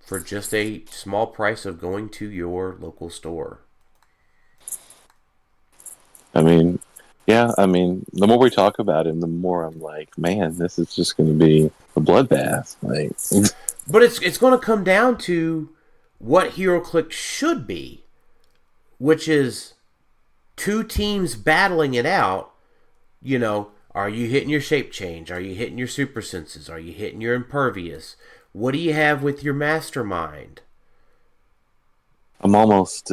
for just a small price of going to your local store. The more we talk about him, the more I'm like, man, this is just going to be a bloodbath. But it's going to come down to what HeroClix should be, which is 2 teams battling it out. Are you hitting your shape change? Are you hitting your super senses? Are you hitting your impervious? What do you have with your mastermind? I'm almost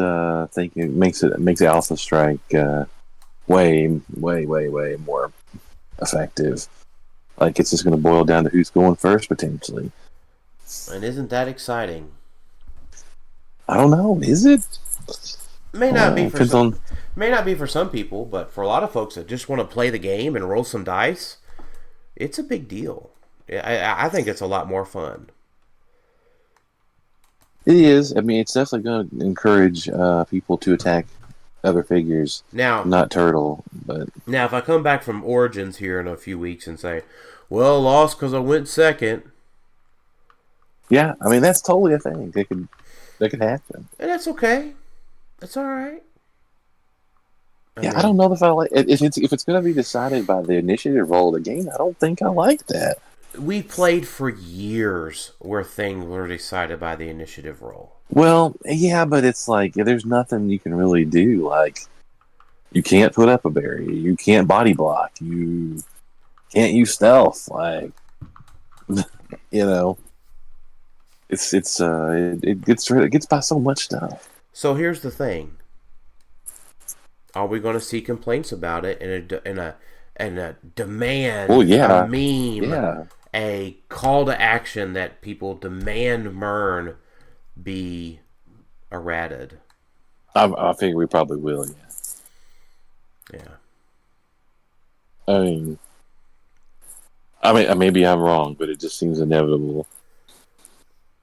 thinking it makes Alpha Strike way more effective. It's just going to boil down to who's going first potentially. And isn't that exciting? I don't know. Is it? May not be for some people, but for a lot of folks that just want to play the game and roll some dice, it's a big deal. I think it's a lot more fun. It is. It's definitely going to encourage people to attack other figures. Now, not Turtle, but now if I come back from Origins here in a few weeks and say, "Well, lost because I went second," yeah, that's totally a thing. That could happen, and that's okay. That's all right. I don't know if I like if it's going to be decided by the initiative roll of the game. I don't think I like that. We played for years where things were decided by the initiative roll. Well, yeah, but it's there's nothing you can really do. You can't put up a barrier. You can't body block. You can't use stealth. It gets by so much stuff. So here's the thing: are we going to see complaints about it and a demand? Oh yeah, a meme, a call to action that people demand Murn be errated? I figure we probably will. Yeah. Maybe I'm wrong, but it just seems inevitable.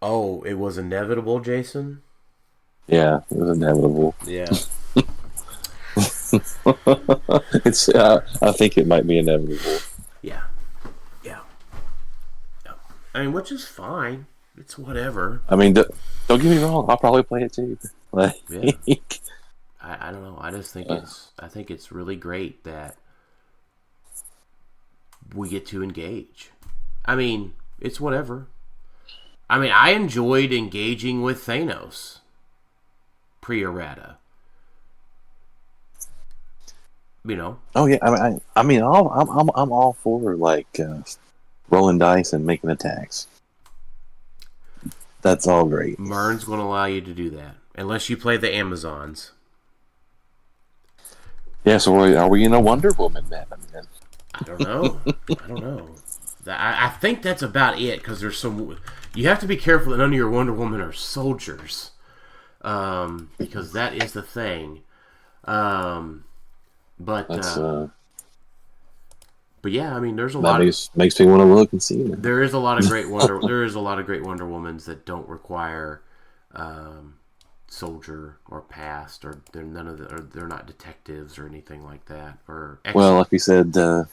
Oh, it was inevitable, Jason? Yeah, it was inevitable. Yeah. I think it might be inevitable. Yeah. I mean, which is fine. It's whatever. I mean, don't get me wrong. I'll probably play it too. Like, Yeah. I don't know. I just think I think it's really great that we get to engage. I mean, it's whatever. I mean, I enjoyed engaging with Thanos pre-errata. You know. Oh yeah. I mean, I'm all for like rolling dice and making attacks. That's all great. Murn's going to allow you to do that, unless you play the Amazons. Yeah. So are we in a Wonder Woman then? I don't know. I think that's about it, because there's some. You have to be careful that none of your Wonder Woman are soldiers, because that is the thing. But yeah, I mean, there's a lot. Makes me want to look and see. There is a lot of great Wonder Womans that don't require soldier or past, or they're they're not detectives or anything like that. Or well, like we said, the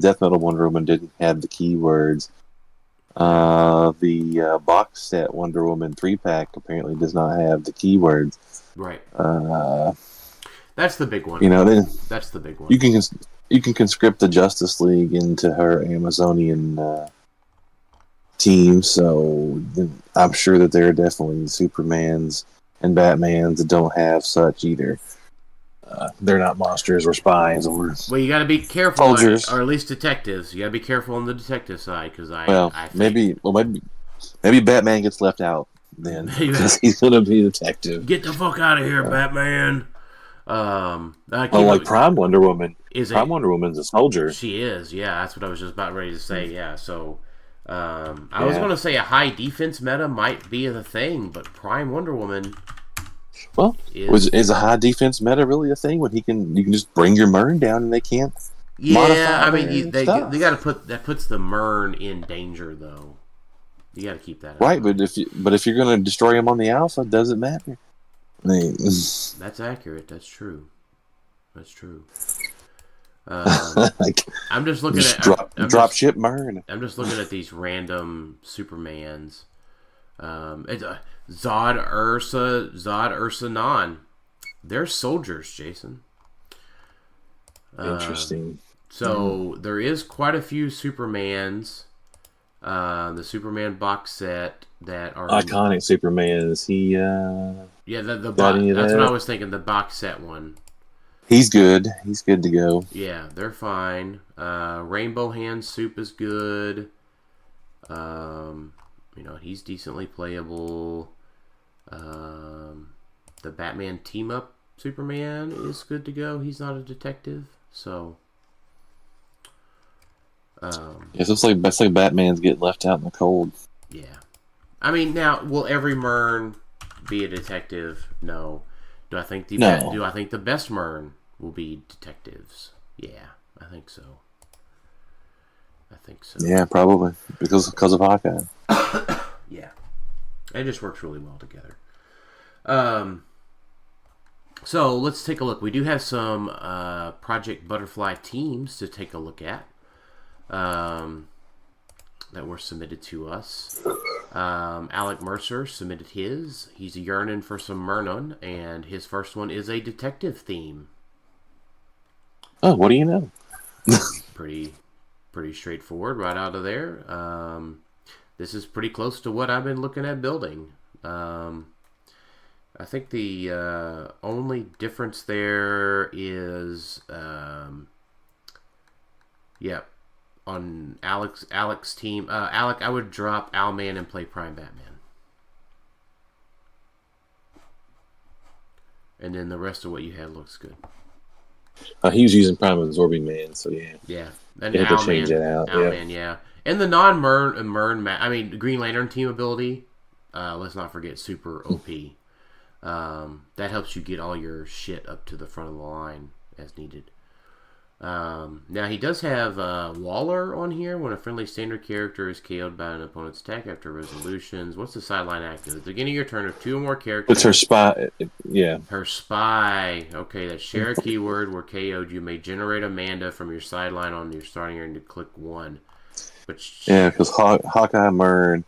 Death Metal Wonder Woman didn't have the keywords. The box set Wonder Woman 3-pack apparently does not have the keywords. Right. That's the big one. That's the big one. You can conscript the Justice League into her Amazonian team, so I'm sure that there are definitely Supermans and Batmans that don't have such either. They're not monsters or spies or. Well, you got to be careful, soldiers, or at least detectives. You got to be careful on the detective side, because maybe Batman gets left out then, because he's going to be a detective. Get the fuck out of here, Batman. Prime Wonder Woman. Wonder Woman's a soldier. She is, yeah. That's what I was just about ready to say. Yeah, so I was going to say a high defense meta might be the thing, but Prime Wonder Woman. Well, is a high defense meta really a thing when you can just bring your Murn down and they can't? Yeah, I mean they got to puts the Murn in danger though. You got to keep that right. But if you're going to destroy him on the alpha, does it matter? That's accurate. That's true. I'm just looking at drop ship Murn. I'm just looking at these random Supermans. It's Zod Ursa Non. They're soldiers, Jason. Interesting. So there is quite a few Supermans. The Superman box set that are iconic Superman. Is he? Yeah, that's what I was thinking. The box set one. He's good. He's good to go. Yeah, they're fine. Rainbow Hand Soup is good. He's decently playable. The Batman Team Up Superman is good to go. He's not a detective, so. It's like Batman's getting left out in the cold. Yeah, I mean, now will every Murn be a detective? No. Do I think the best Murn will be detectives? Yeah, I think so. Yeah, probably because of Hawkeye. Yeah, it just works really well together. So let's take a look. We do have some Project Butterfly teams to take a look at. That were submitted to us. Alec Musser submitted his. He's yearning for some Murnon, and his first one is a detective theme. Oh, what do you know? Pretty straightforward right out of there. This is pretty close to what I've been looking at building. I think the only difference there is, on Alec's team. Alec, I would drop Owlman and play Prime Batman. And then the rest of what you had looks good. He was using Prime Absorbing Man, so yeah. Yeah. And you have to change that out. Owlman, yeah. And the non-Murn, Green Lantern team ability, let's not forget Super OP. That helps you get all your shit up to the front of the line as needed. Now he does have Waller on here. When a friendly standard character is KO'd by an opponent's attack after resolutions, what's the sideline active? At the beginning of your turn, if two or more characters... It's her spy, yeah. Her spy. Okay, that share a keyword where KO'd. You may generate Amanda from your sideline on your starting turn to click 1. Yeah, because Hawkeye, Murn,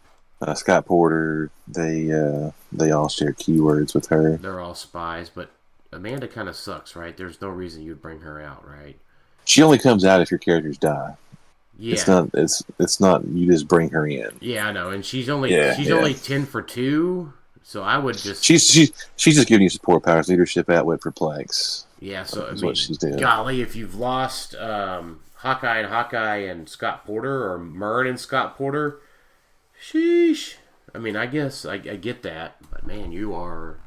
Scott Porter, they all share keywords with her. They're all spies, but Amanda kind of sucks, right? There's no reason you'd bring her out, right? She only comes out if your characters die. Yeah. It's not you just bring her in. Yeah, I know, and she's only 10 for 2, so I would just she's just giving you support powers, leadership, outwit for planks. Yeah, so I mean, what she's doing. Golly, if you've lost Hawkeye and Scott Porter, or Murn and Scott Porter, sheesh. I mean, I guess I get that, but man, you are.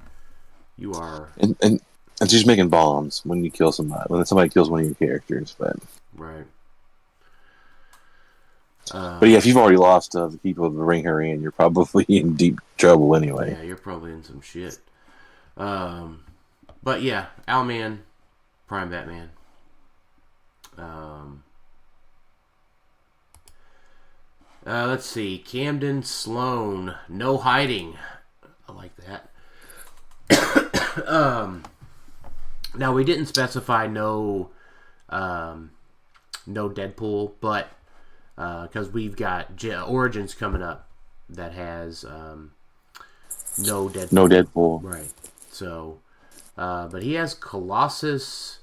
And she's making bombs when you kill somebody. When somebody kills one of your characters, but right. But yeah, if you've already lost the people to bring her in, you're probably in deep trouble anyway. Yeah, you're probably in some shit. But yeah, Owlman, Prime Batman. Let's see. Camden Sloan, no hiding. I like that. Now we didn't specify no Deadpool, but because we've got Origins coming up that has no Deadpool. No Deadpool. Right. So, but he has Colossus,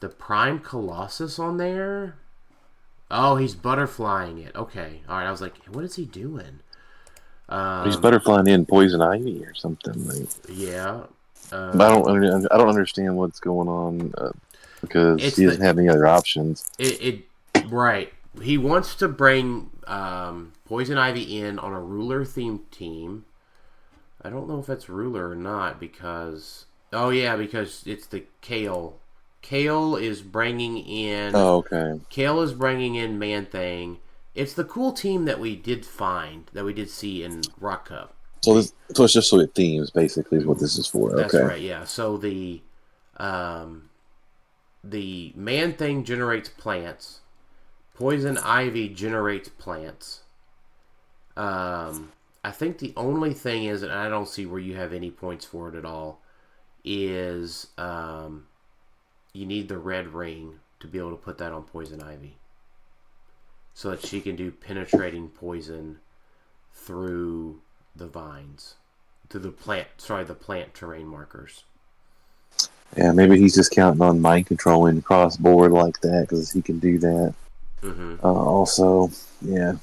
the Prime Colossus on there. Oh, he's butterflying it. Okay. All right. I was like, what is he doing? He's butterflying in Poison Ivy or something. Like. Yeah. But I don't understand what's going on because he doesn't have any other options. Right. He wants to bring Poison Ivy in on a ruler themed team. I don't know if that's ruler or not because it's the Kale. Kale is bringing in. Oh, okay. Kale is bringing in Man-Thing. It's the cool team that we did see in Roc Cup. So it's just so it themes basically is what this is for. That's okay. right. Yeah. So the Man-Thing generates plants. Poison Ivy generates plants. I think the only thing is, and I don't see where you have any points for it at all, is you need the red ring to be able to put that on Poison Ivy. So that she can do penetrating poison through the vines. Through the plant terrain markers. Yeah, maybe he's just counting on mind controlling cross board like that because he can do that. Mm-hmm. Also, yeah.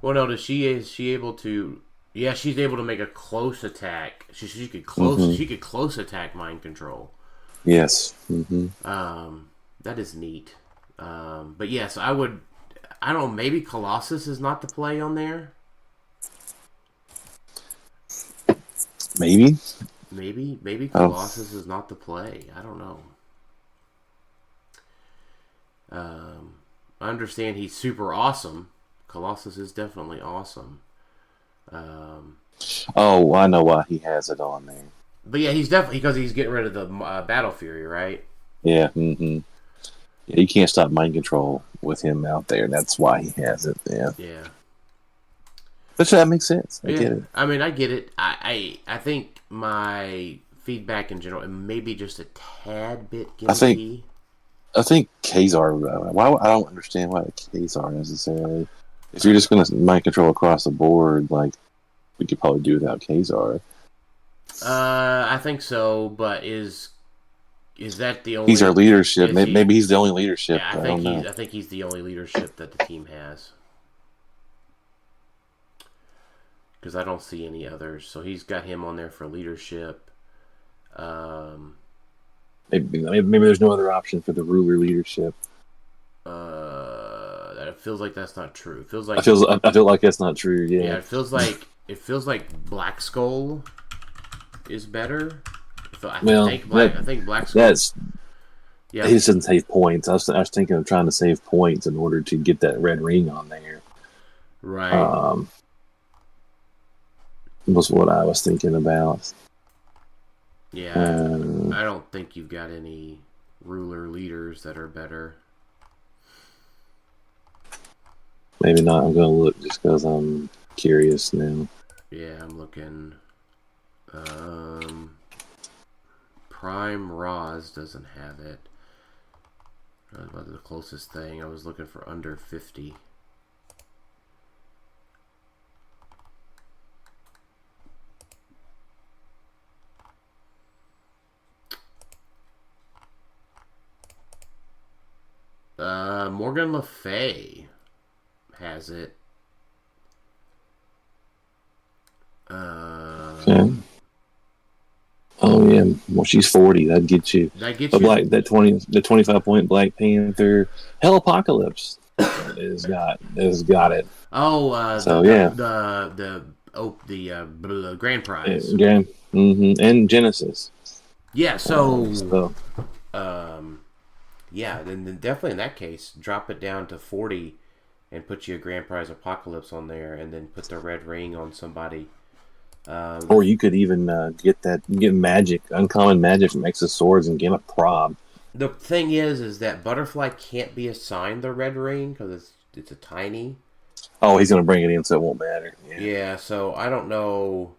Well, no, is she able to? Yeah, she's able to make a close attack. She could close. Mm-hmm. She could close attack mind control. Yes. Mm-hmm. That is neat. But yes, I would. I don't know. Maybe Colossus is not the play on there. Maybe Colossus is not the play. I don't know. I understand he's super awesome. Colossus is definitely awesome. Oh, I know why he has it on there. But yeah, he's definitely because he's getting rid of the Battle Fury, right? Yeah. Mm-hmm. Yeah, you can't stop mind control with him out there. That's why he has it. Yeah. Yeah. But that makes sense. I get it. I mean, I get it. I think my feedback in general, and maybe just a tad bit gimmicky. I think Kazar. I don't understand why the Kazar necessarily. If you're just going to mind control across the board, like we could probably do without Kazar. I think so, but is that the only? He's our leadership. Maybe he's the only leadership. Yeah, I think he's the only leadership that the team has. Because I don't see any others, so he's got him on there for leadership. Maybe there's no other option for the ruler leadership. That it feels like that's not true. It feels like I feel like that's not true. Yeah. Yeah, it feels like Black Skull is better. I think Black Skull. Yeah. He just doesn't save points. I was thinking of trying to save points in order to get that red ring on there. Right. Was what I was thinking about. Yeah, I don't think you've got any ruler leaders that are better. Maybe not. I'm going to look just because I'm curious now. Yeah, I'm looking. Prime Roz doesn't have it. That was the closest thing. I was looking for under 50. Morgan Le Fay has it. Okay. Oh yeah, well she's 40. That'd get you. That 25-point Black Panther Hell Apocalypse has got it. Oh, so the grand prize. And Genesis. Yeah. So. Yeah, then definitely in that case, drop it down to 40 and put you a grand prize Apocalypse on there, and then put the red ring on somebody. Or you could even get magic, uncommon magic from X's Swords and get a prob. The thing is that Butterfly can't be assigned the red ring because it's a tiny. Oh, he's going to bring it in, so it won't matter. Yeah, so I don't know.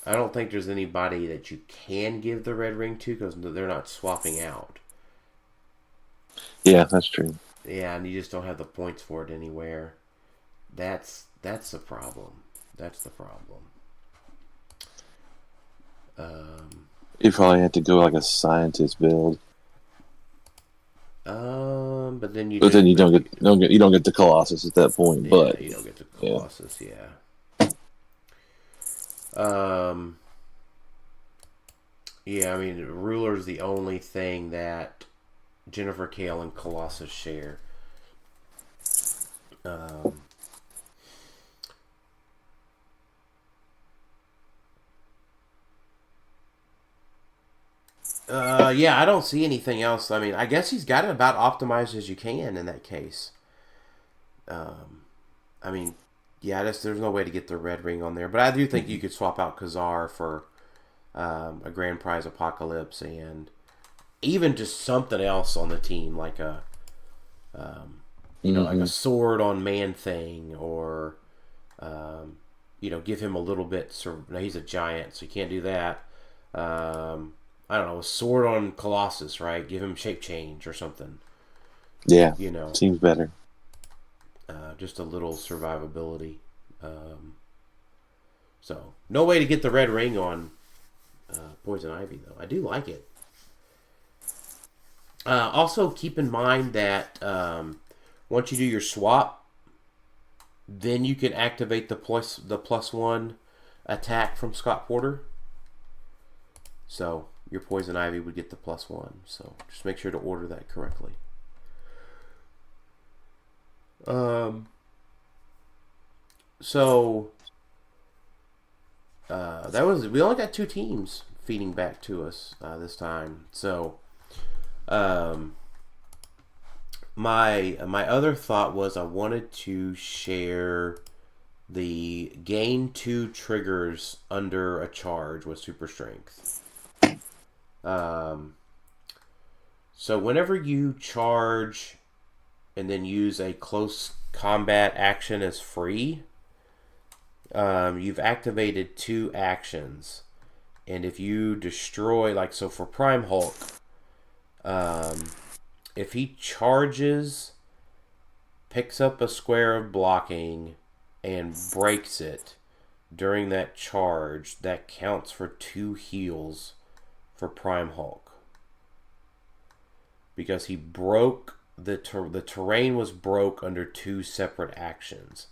I don't think there's anybody that you can give the red ring to because they're not swapping out. Yeah, that's true. Yeah, and you just don't have the points for it anywhere. That's the problem. That's the problem. You probably have to go like a scientist build. But then you don't get the Colossus at that point. Yeah, but you don't get the Colossus. Yeah. Yeah, I mean, Ruler's the only thing that Jennifer Kale and Colossus share. Yeah, I don't see anything else. I mean, I guess he's got it about optimized as you can in that case. I mean, yeah, there's no way to get the red ring on there. But I do think you could swap out Khazar for a grand prize Apocalypse and even just something else on the team, like a like a sword on Man Thing, or give him a little bit. Now he's a giant, so you can't do that. I don't know, a sword on Colossus, right? Give him shape change or something. Yeah, seems better. Just a little survivability. So no way to get the red ring on Poison Ivy, though. I do like it. Also, keep in mind that once you do your swap, then you can activate the +1 attack from Scott Porter. So your Poison Ivy would get the +1. So just make sure to order that correctly. We only got 2 teams feeding back to us this time. So my other thought was I wanted to share the gain 2 triggers under a charge with super strength. So whenever you charge and then use a close combat action as free, you've activated 2 actions. And if you destroy, so for Prime Hulk, if he charges, picks up a square of blocking, and breaks it during that charge, that counts for 2 heals for Prime Hulk. Because he broke the terrain was broke under 2 separate actions.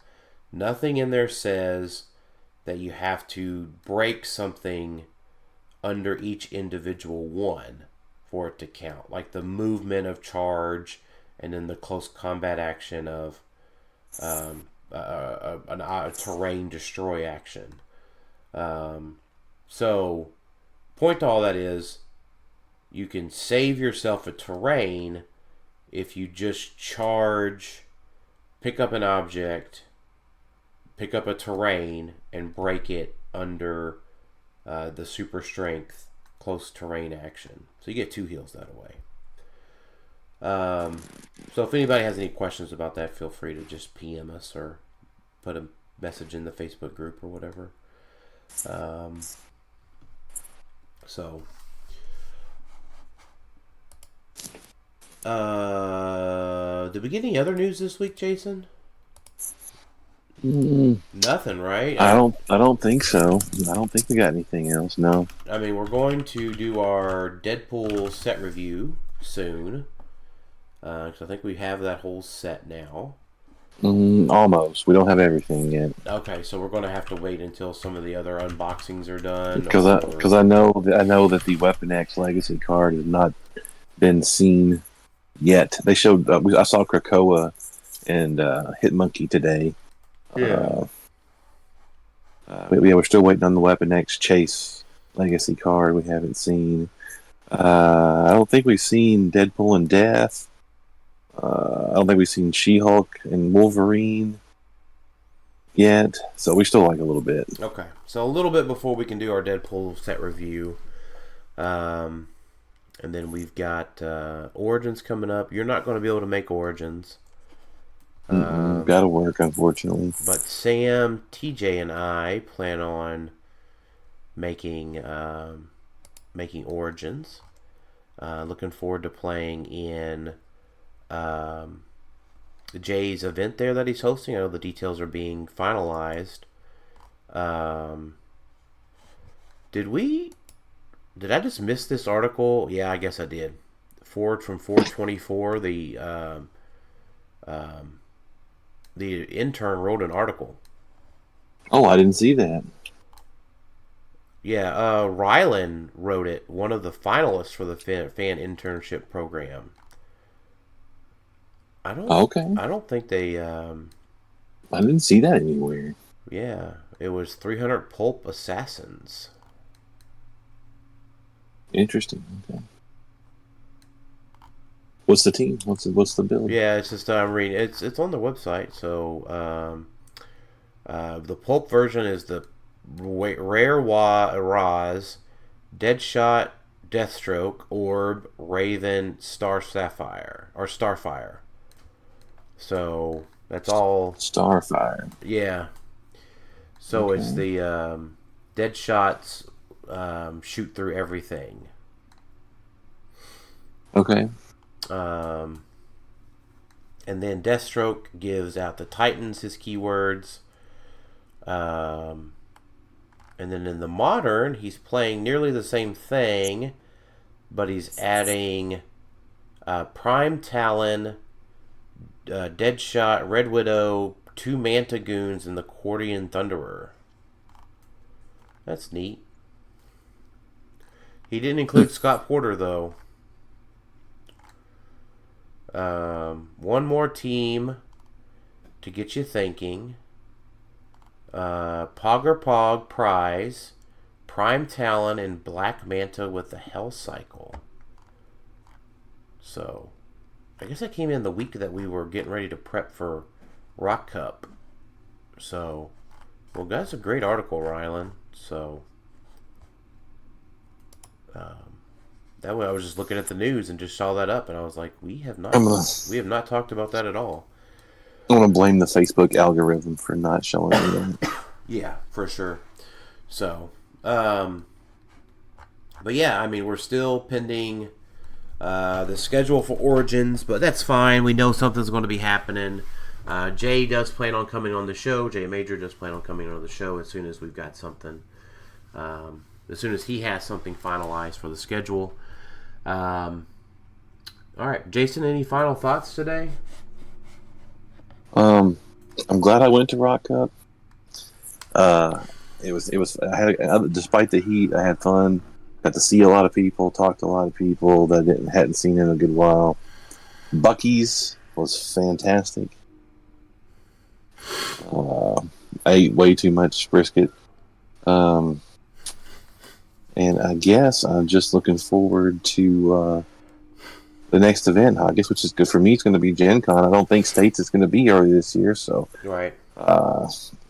Nothing in there says that you have to break something under each individual one for it to count. Like the movement of charge and then the close combat action of a terrain destroy action. So, point to all that is, you can save yourself a terrain if you just charge, pick up an object, pick up a terrain, and break it under the super strength close terrain action. So you get 2 heals that way. So if anybody has any questions about that, feel free to just PM us or put a message in the Facebook group or whatever. Did we get any other news this week, Jason? Nothing, right? I don't think so. I don't think we got anything else. No. I mean, we're going to do our Deadpool set review soon. So I think we have that whole set now. Almost. We don't have everything yet. Okay, so we're going to have to wait until some of the other unboxings are done. Because I know that the Weapon X Legacy card has not been seen yet. They showed. I saw Krakoa and Hitmonkey today. Yeah. We're still waiting on the Weapon X Chase Legacy card. We haven't seen. I don't think we've seen Deadpool and Death. I don't think we've seen She-Hulk and Wolverine yet, so we still like a little bit. Okay, so a little bit before we can do our Deadpool set review, and then we've got Origins coming up. You're not going to be able to make Origins. Gotta work, unfortunately. But Sam, TJ, and I plan on making Origins. Looking forward to playing in Jay's event there that he's hosting. I know the details are being finalized. Did I just miss this article? Yeah, I guess I did. Forward from 424, the intern wrote an article. Oh, I didn't see that. Yeah, Rylan wrote it. One of the finalists for the fan internship program. I don't think they. I didn't see that anywhere. Yeah, it was 300 Pulp Assassins. Interesting. Okay. What's the team? What's the build? Yeah, it's just I'm reading. It's on the website. So the Pulp version is the Rare Raz, Deadshot, Deathstroke, Orb, Raven, Starfire. So that's all Starfire. Yeah. So okay. It's the Deadshots shoot through everything. Okay. And then Deathstroke gives out the Titans his keywords. And then in the modern, he's playing nearly the same thing, but he's adding Prime Talon, Deadshot, Red Widow, 2 Manta Goons, and the Cordian Thunderer. That's neat. He didn't include Scott Porter, though. One more team to get you thinking. Pog Prize, Prime Talon, and Black Manta with the Hell Cycle. So, I guess that came in the week that we were getting ready to prep for Roc Cup. So, well, that's a great article, Rylan. So, that way I was just looking at the news and just saw that up, and I was like, we have not talked about that at all. I want to blame the Facebook algorithm for not showing me that. Yeah, for sure. So, but yeah, I mean, we're still pending the schedule for Origins, but that's fine. We know something's going to be happening. Jay does plan on coming on the show. Jay Major does plan on coming on the show as soon as we've got something. As soon as he has something finalized for the schedule. All right, Jason, any final thoughts today? I'm glad I went to Roc Cup. It was. Despite the heat, I had fun. Got to see a lot of people, talk to a lot of people that hadn't seen in a good while. Buc-ee's was fantastic. I ate way too much brisket. And I guess I'm just looking forward to the next event. I guess, which is good for me. It's going to be Gen Con. I don't think States is going to be early this year, so right.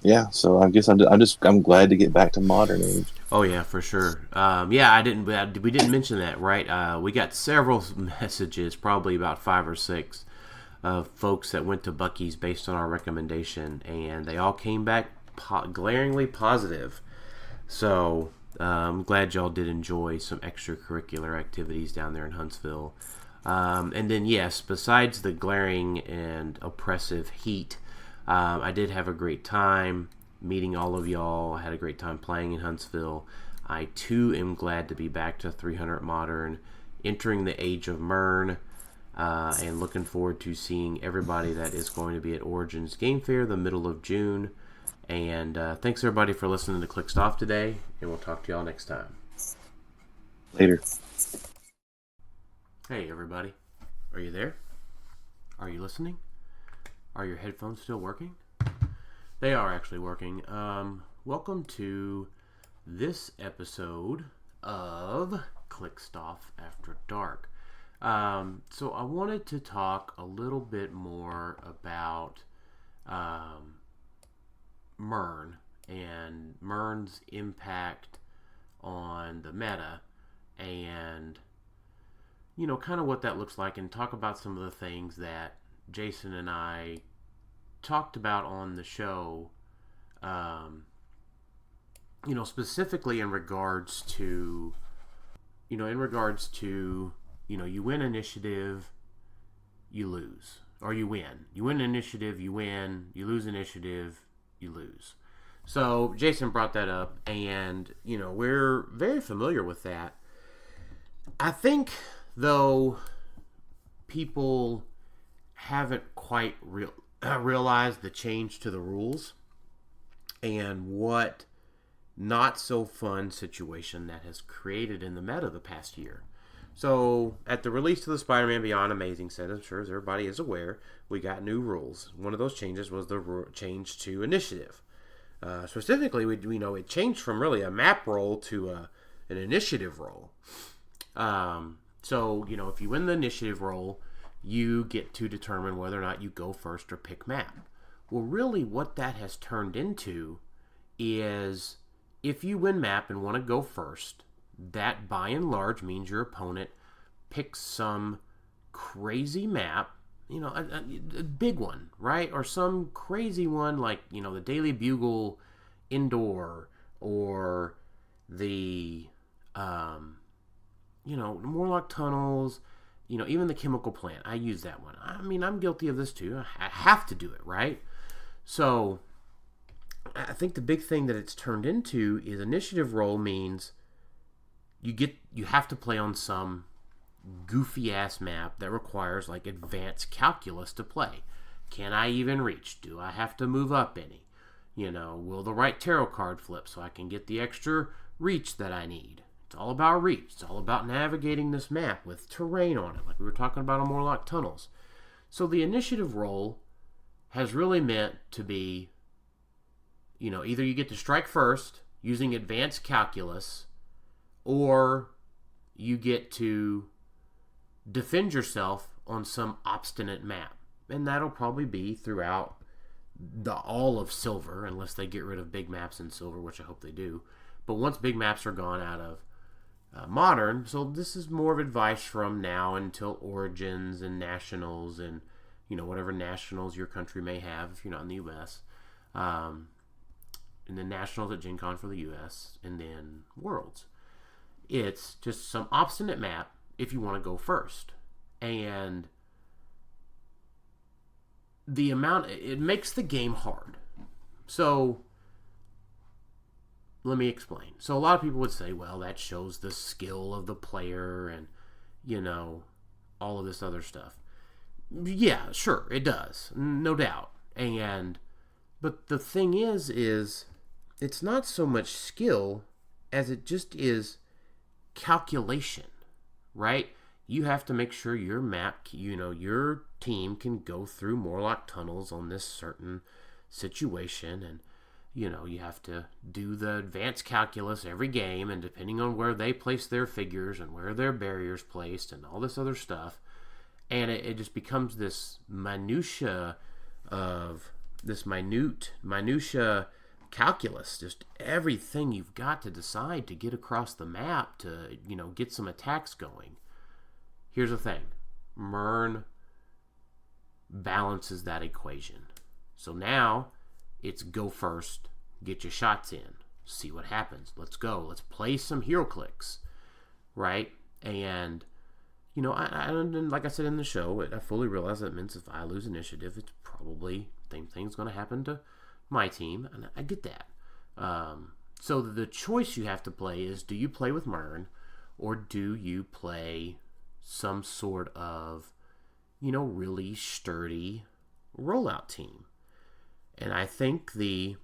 Yeah. So I guess I'm glad to get back to modern age. Oh yeah, for sure. Yeah, we didn't mention that, right? We got several messages, probably about 5 or 6, of folks that went to Buc-ee's based on our recommendation, and they all came back glaringly positive. So I'm glad y'all did enjoy some extracurricular activities down there in Huntsville. And then, yes, besides the glaring and oppressive heat, I did have a great time meeting all of y'all. I had a great time playing in Huntsville. I, too, am glad to be back to 300 Modern, entering the age of Murn, and looking forward to seeing everybody that is going to be at Origins Game Fair the middle of June. And thanks, everybody, for listening to Clixed Off today, and we'll talk to y'all next time. Later. Hey, everybody. Are you there? Are you listening? Are your headphones still working? They are actually working. Welcome to this episode of Clixed Off After Dark. So I wanted to talk a little bit more about Murn and Murn's impact on the meta, and kind of what that looks like, and talk about some of the things that Jason and I talked about on the show, specifically in regards to, you win initiative, you lose. Or you win. You win initiative, you win. You lose initiative, you lose. So Jason brought that up, and, we're very familiar with that. I think, though, people haven't quite realized the change to the rules and what not so fun situation that has created in the meta the past year. So at the release of the Spider-Man Beyond Amazing set, I'm sure as everybody is aware, we got new rules. One of those changes was the change to initiative. Specifically, it changed from really a map roll to an initiative roll. So, if you win the initiative roll, you get to determine whether or not you go first or pick map. Well, really what that has turned into is if you win map and want to go first, that by and large means your opponent picks some crazy map, a big one, right? Or some crazy one like, the Daily Bugle Indoor, or the, Morlock Tunnels, even the Chemical Plant. I use that one. I mean, I'm guilty of this too. I have to do it, right? So I think the big thing that it's turned into is initiative roll means you have to play on some goofy ass map that requires like advanced calculus to play. Can I even reach? Do I have to move up any? Will the right tarot card flip so I can get the extra reach that I need? It's all about reach. It's all about navigating this map with terrain on it, like we were talking about on Morlock Tunnels. So the initiative roll has really meant to be, either you get to strike first using advanced calculus, or you get to defend yourself on some obstinate map. And that'll probably be throughout all of Silver, unless they get rid of big maps in Silver, which I hope they do. But once big maps are gone out of Modern, so this is more of advice from now until Origins and Nationals and, whatever Nationals your country may have if you're not in the U.S. And then Nationals at Gen Con for the U.S. and then Worlds. It's just some obstinate map if you want to go first. And it makes the game hard. So let me explain. So a lot of people would say, well, that shows the skill of the player and, all of this other stuff. Yeah, sure, it does. No doubt. But the thing is it's not so much skill as it just is calculation, right? You have to make sure your map, your team can go through Morlock Tunnels on this certain situation, and you have to do the advanced calculus every game, and depending on where they place their figures and where their barriers placed and all this other stuff, and it just becomes this minutia calculus, just everything you've got to decide to get across the map to, get some attacks going. Here's the thing. Murn balances that equation. So now it's go first, get your shots in, see what happens. Let's go. Let's play some HeroClix, right? And, and like I said in the show, I fully realize that means if I lose initiative, it's probably same thing's going to happen to my team, and I get that. So the choice you have to play is, do you play with Murn, or do you play some sort of, really sturdy rollout team? And I think the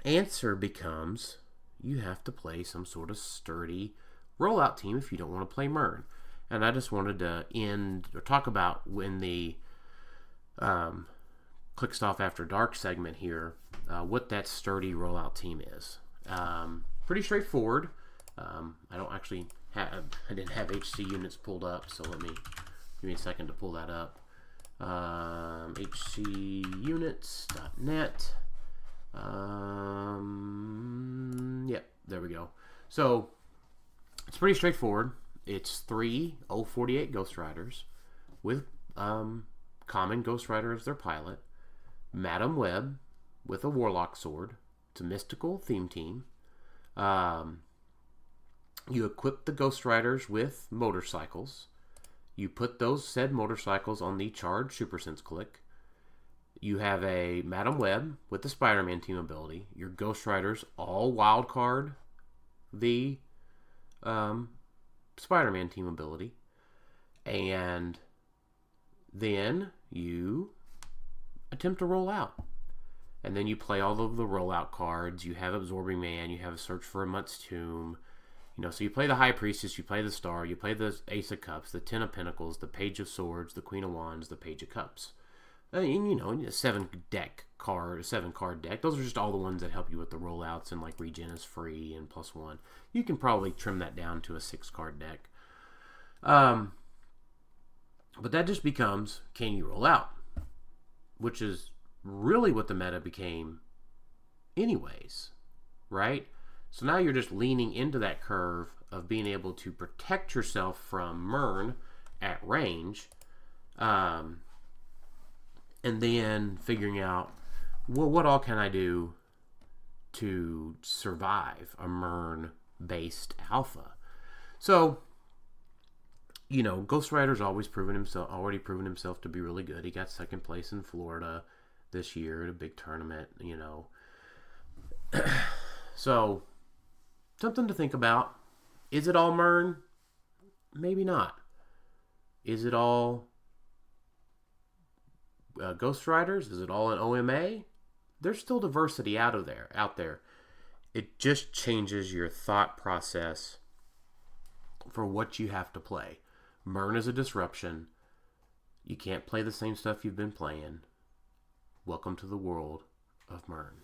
answer becomes you have to play some sort of sturdy rollout team if you don't want to play Murn. And I just wanted to talk about when the Clixed Off After Dark segment here, what that sturdy rollout team is. Pretty straightforward. I don't actually I didn't have HC units pulled up, so give me a second to pull that up. HCunits.net. Yep, there we go. So it's pretty straightforward. It's 3 048 Ghost Riders with common Ghost Rider as their pilot. Madam Web with a Warlock sword. It's a mystical theme team. You equip the Ghost Riders with motorcycles. You put those said motorcycles on the charged Super Sense click. You have a Madam Web with the Spider-Man team ability. Your Ghost Riders all wildcard the Spider-Man team ability. And then you attempt to roll out. And then you play all of the rollout cards. You have Absorbing Man. You have a Search for a Mutt's Tomb. So you play the High Priestess, you play the Star, you play the Ace of Cups, the Ten of Pentacles, the Page of Swords, the Queen of Wands, the Page of Cups. And, a 7-card deck. Those are just all the ones that help you with the rollouts, and like regen is free and +1. You can probably trim that down to a 6-card deck. But that just becomes, can you roll out? Which is really what the meta became anyways, right? So now you're just leaning into that curve of being able to protect yourself from Murn at range, and then figuring out, well, what all can I do to survive a Murn-based alpha? So, Ghost Rider's already proven himself to be really good. He got second place in Florida this year at a big tournament, So, something to think about. Is it all Murn? Maybe not. Is it all Ghost Riders? Is it all an OMA? There's still diversity out there. It just changes your thought process for what you have to play. Murn is a disruption. You can't play the same stuff you've been playing. Welcome to the world of Murn.